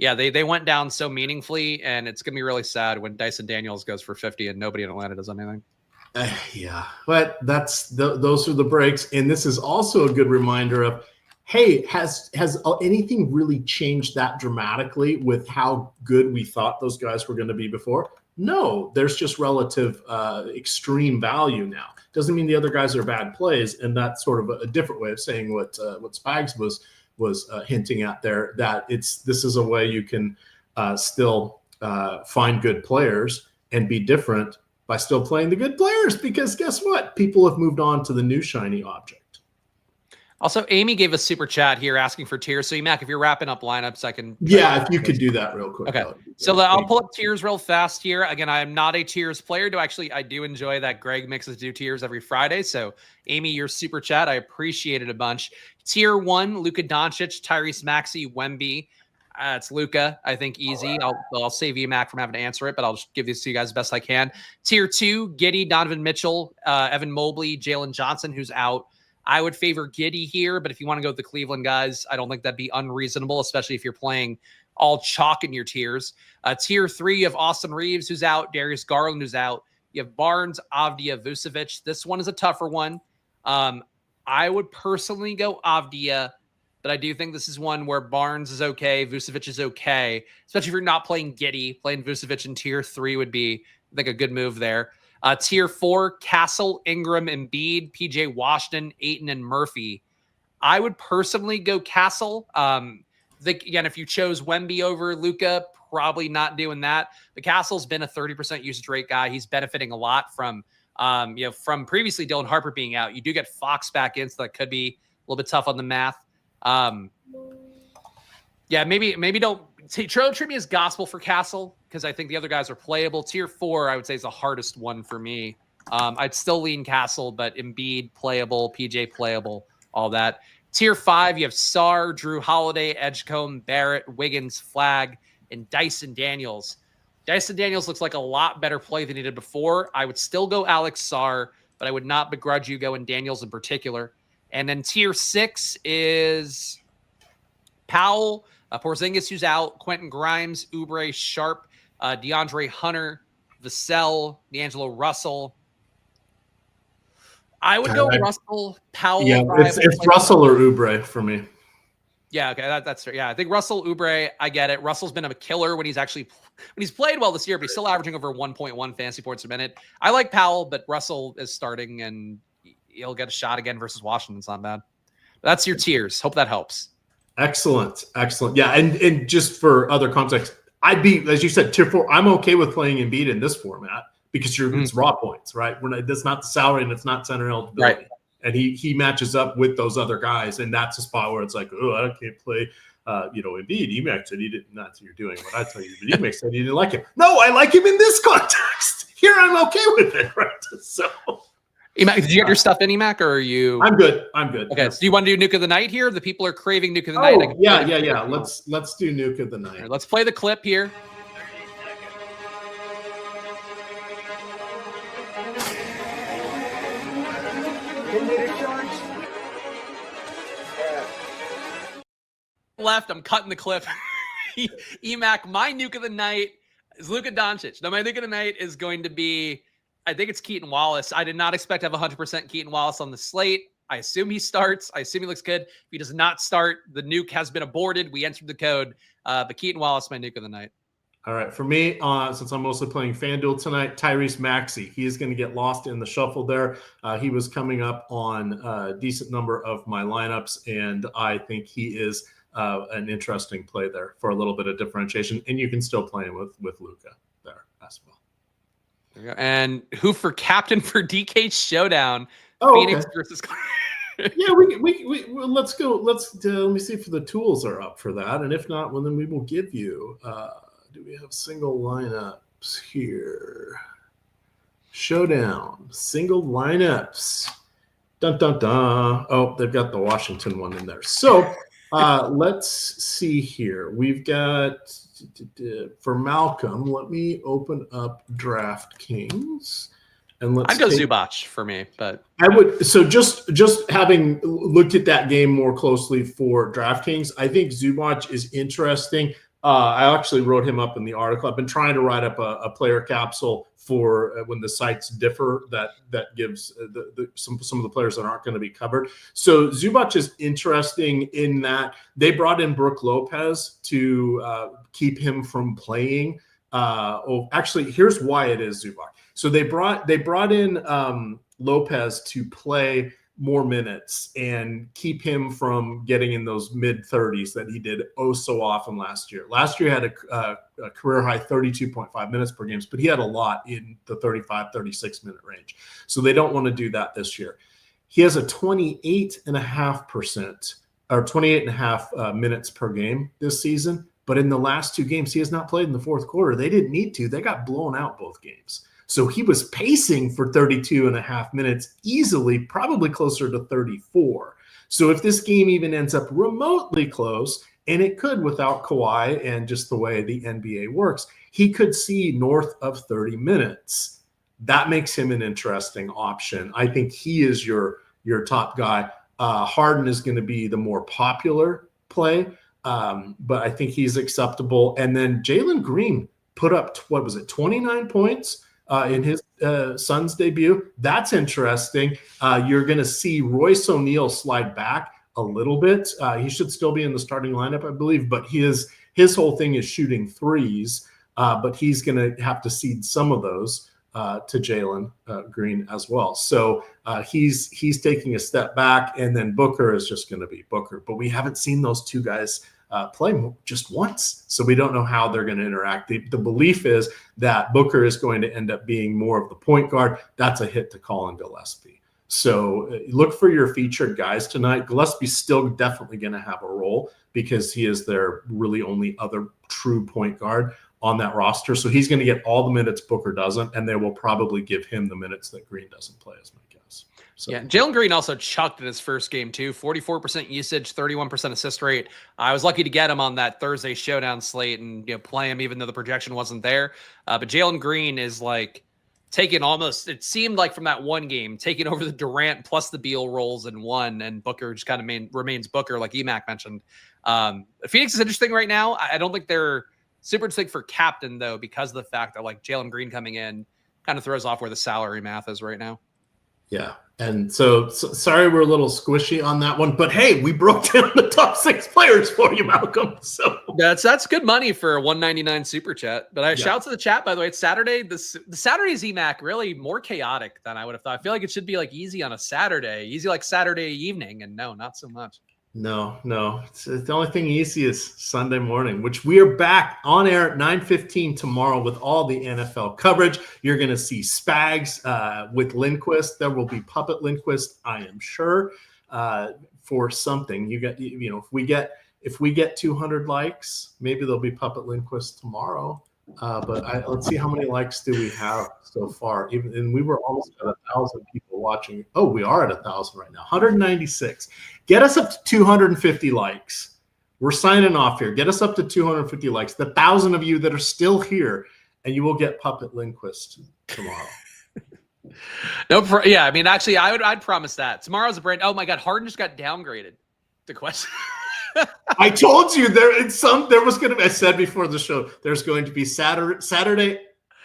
Yeah, they went down so meaningfully, and it's going to be really sad when Dyson Daniels goes for 50 and nobody in Atlanta does anything. Yeah, but those are the breaks. And this is also a good reminder of, hey, has anything really changed that dramatically with how good we thought those guys were going to be before? No, there's just relative extreme value now. Doesn't mean the other guys are bad plays, and that's sort of a different way of saying what Spags was hinting at there. That this is a way you can still find good players and be different by still playing the good players, because guess what? People have moved on to the new shiny object. Also, Amy gave a super chat here asking for tiers. So, Emac, if you're wrapping up lineups, I can. Yeah, if you could do that real quick. Okay. So I'll pull up tiers real fast here. Again, I am not a tiers player. I do enjoy that Greg makes us do tiers every Friday. So, Amy, your super chat, I appreciate it a bunch. Tier 1, Luka Doncic, Tyrese Maxey, Wemby. It's Luka, I think, easy. I'll save Emac from having to answer it, but I'll just give these to you guys as best I can. Tier 2, Giddey, Donovan Mitchell, Evan Mobley, Jalen Johnson, who's out. I would favor Giddey here, but if you want to go with the Cleveland guys, I don't think that'd be unreasonable, especially if you're playing all chalk in your tiers. Tier 3, you have Austin Reeves, who's out, Darius Garland, who's out. You have Barnes, Avdia, Vucevic. This one is a tougher one. I would personally go Avdia, but I do think this is one where Barnes is okay, Vucevic is okay, especially if you're not playing Giddey. Playing Vucevic in tier 3 would be, I think, a good move there. Tier 4, Castle, Ingram, Embiid, PJ Washington, Ayton, and Murphy. I would personally go Castle. Again, if you chose Wemby over Luka, probably not doing that. But Castle's been a 30% usage rate guy. He's benefiting a lot from from previously Dylan Harper being out. You do get Fox back in, so that could be a little bit tough on the math. Maybe don't treat me as gospel for Castle, because I think the other guys are playable. Tier 4, I would say, is the hardest one for me. I'd still lean Castle, but Embiid playable, PJ playable, all that. Tier 5, you have Sarr, Drew Holiday, Edgecombe, Barrett, Wiggins, Flagg, and Dyson Daniels. Dyson Daniels looks like a lot better play than he did before. I would still go Alex Sarr, but I would not begrudge you going Daniels in particular. And then tier 6 is Powell, Porzingis, who's out, Quentin Grimes, Oubre, Sharp, DeAndre Hunter, Vassell, D'Angelo Russell. I would go Russell, Powell. Yeah, it's Russell or Oubre for me. Yeah, okay, that's fair. Yeah, I think Russell, Oubre, I get it. Russell's been a killer when he's played well this year, but he's still averaging over 1.1 fantasy points a minute. I like Powell, but Russell is starting, and he'll get a shot again versus Washington. It's not bad. That's your tiers. Hope that helps. Excellent. Yeah, and just for other context, I'd be, as you said, tier 4. I'm okay with playing Embiid in this format because it's raw points, right? That's not the salary and it's not center eligibility. Right. And he matches up with those other guys, and that's a spot where it's like, oh, I can't play, Embiid. Emac said he didn't. Not that you're doing what I tell you, but Emac said he didn't like him. No, I like him in this context. Here, I'm okay with it, right? So. Emac, did you get your stuff in, Emac, or are you? I'm good. Okay, so do you want to do Nuke of the Night here? The people are craving Nuke of the Night. Yeah. Let's do Nuke of the Night. Right, let's play the clip here. Left, I'm cutting the clip. Emac, my Nuke of the Night is Luka Doncic. Now, my Nuke of the Night is going to be, I think it's Keaton Wallace. I did not expect to have 100% Keaton Wallace on the slate. I assume he starts. I assume he looks good. If he does not start, the nuke has been aborted. We entered the code. But Keaton Wallace, my Nuke of the Night. All right. For me, since I'm mostly playing FanDuel tonight, Tyrese Maxey. He is going to get lost in the shuffle there. He was coming up on a decent number of my lineups, and I think he is an interesting play there for a little bit of differentiation. And you can still play him with Luka there as well. There you go. And who for captain for DK Showdown? Oh, Phoenix okay. versus. Yeah, well, let's go. Let me see if the tools are up for that, and if not, well, then we will give you. Do we have single lineups here? Showdown single lineups. Dun dun dun. Oh, they've got the Washington one in there. So let's see here. We've got for Malcolm. Let me open up DraftKings. And I'd go Zubac for me, but I would. So just having looked at that game more closely for DraftKings, I think Zubac is interesting, I actually wrote him up in the article. I've been trying to write up a player capsule for when the sites differ that gives some of the players that aren't going to be covered. So Zubac is interesting in that they brought in Brook Lopez to keep him from playing. Actually, here's why it is Zubac. So they brought in Lopez to play more minutes and keep him from getting in those mid-30s that he did so often last year. Last year had a career high 32.5 minutes per game, but he had a lot in the 35, 36-minute range. So they don't want to do that this year. He has a 28.5% or 28.5 minutes per game this season, but in the last 2 games, he has not played in the fourth quarter. They didn't need to. They got blown out both games. So he was pacing for 32.5 minutes easily, probably closer to 34. So if this game even ends up remotely close, and it could without Kawhi and just the way the NBA works, he could see north of 30 minutes. That makes him an interesting option. I think he is your top guy. Harden is going to be the more popular play, but I think he's acceptable. And then Jalen Green put up, 29 points? In his Suns debut. That's interesting. You're going to see Royce O'Neal slide back a little bit. He should still be in the starting lineup, I believe, but his whole thing is shooting threes, but he's going to have to cede some of those to Jalen Green as well. So he's taking a step back, and then Booker is just going to be Booker. But we haven't seen those two guys play just once. So we don't know how they're going to interact. The belief is that Booker is going to end up being more of the point guard. That's a hit to Colin Gillespie. So look for your featured guys tonight. Gillespie's still definitely going to have a role because he is their really only other true point guard on that roster. So he's going to get all the minutes Booker doesn't, and they will probably give him the minutes that Green doesn't play, is my guess. So. Yeah, Jalen Green also chucked in his first game too. 44% usage, 31% assist rate. I was lucky to get him on that Thursday showdown slate and play him even though the projection wasn't there. But Jalen Green is like taking almost, it seemed like from that one game, taking over the Durant plus the Beal roles in one, and Booker just kind of remains Booker, like Emac mentioned. Phoenix is interesting right now. I don't think they're super interesting for captain though, because of the fact that like Jalen Green coming in kind of throws off where the salary math is right now. Yeah. And so sorry we're a little squishy on that one, but hey, we broke down the top 6 players for you, Malcolm. So that's good money for a $1.99 super chat. But shout out to the chat, by the way. It's Saturday. The Saturday's Emac really more chaotic than I would have thought. I feel like it should be like easy on a Saturday, easy like Saturday evening, and no, not so much. No. It's the only thing easy is Sunday morning, which we are back on air at 9:15 tomorrow with all the NFL coverage. You're going to see Spags with Lindquist. There will be Puppet Lindquist, I am sure, for something. If we get 200 likes, maybe there'll be Puppet Lindquist tomorrow. But let's see how many likes do we have so far. And we were almost at 1,000 people watching. Oh, we are at 1,000 right now. 196. Get us up to 250 likes. We're signing off here. Get us up to 250 likes. The 1,000 of you that are still here, and you will get Puppet Lindquist tomorrow. Yeah, I mean, actually, I'd promise that tomorrow's a brand. Oh my God, Harden just got downgraded. The question. I told you there was going to be, I said before the show, there's going to be Saturday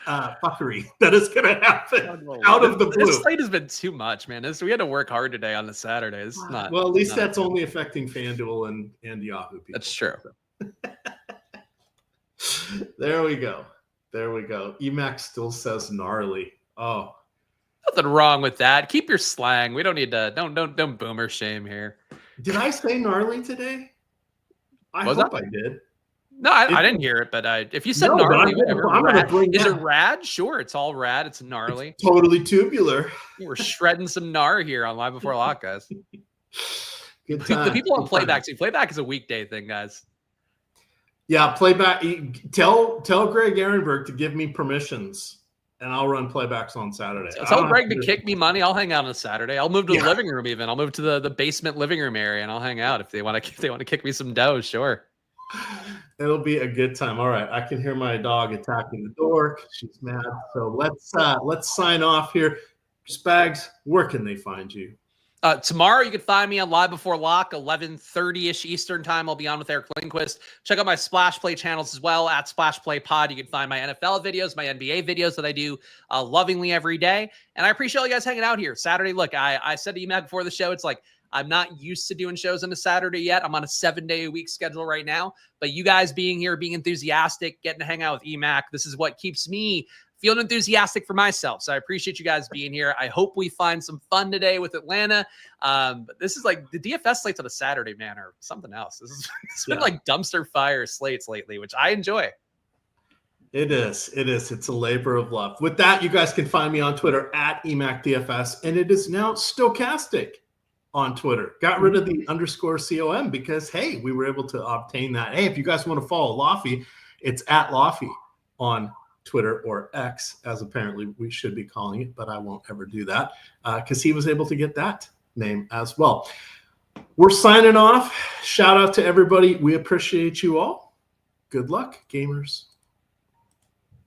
fuckery that is going to happen out of the blue. This slate has been too much, man. We had to work hard today on the Saturday. It's not. Well, at least that's only affecting FanDuel and Yahoo people. That's true. There we go. Emac still says gnarly. Oh, nothing wrong with that. Keep your slang. We don't need to. Don't boomer shame here. Did I say gnarly today? I hope I did. No, I didn't hear it, but if you said gnarly, is it rad? Sure, it's all rad. It's gnarly. It's totally tubular. We're shredding some gnar here on Live Before Lock, guys. Good time. The people on playback too. Playback is a weekday thing, guys. Yeah, playback. Tell Greg Ehrenberg to give me permissions, and I'll run playbacks on Saturday. Tell Greg to kick me money. I'll hang out on a Saturday. I'll move to the living room even. I'll move to the basement living room area, and I'll hang out if they want to kick me some dough. Sure. It'll be a good time. All right, I can hear my dog attacking the door. She's mad. So let's sign off here. Spags, where can they find you? Tomorrow, you can find me on Live Before Lock, 11:30-ish Eastern time. I'll be on with Eric Lindquist. Check out my Splash Play channels as well, at Splash Play Pod. You can find my NFL videos, my NBA videos that I do lovingly every day. And I appreciate all you guys hanging out here. Saturday, look, I said to Emac before the show, it's like, I'm not used to doing shows on a Saturday yet. I'm on a 7-day-a-week schedule right now. But you guys being here, being enthusiastic, getting to hang out with Emac, this is what keeps me feeling enthusiastic for myself. So I appreciate you guys being here. I hope we find some fun today with Atlanta. But this is like the DFS slates on a Saturday, man, or something else. It's been like dumpster fire slates lately, which I enjoy. It is. It's a labor of love. With that, you guys can find me on Twitter at EmacDFS, and it is now Stokastic on Twitter. Got rid of the _COM because, hey, we were able to obtain that. Hey, if you guys want to follow Laffy, it's at Laffy on Twitter, or X, as apparently we should be calling it, but I won't ever do that because he was able to get that name as well. We're signing off. Shout out to everybody. We appreciate you all. Good luck, gamers.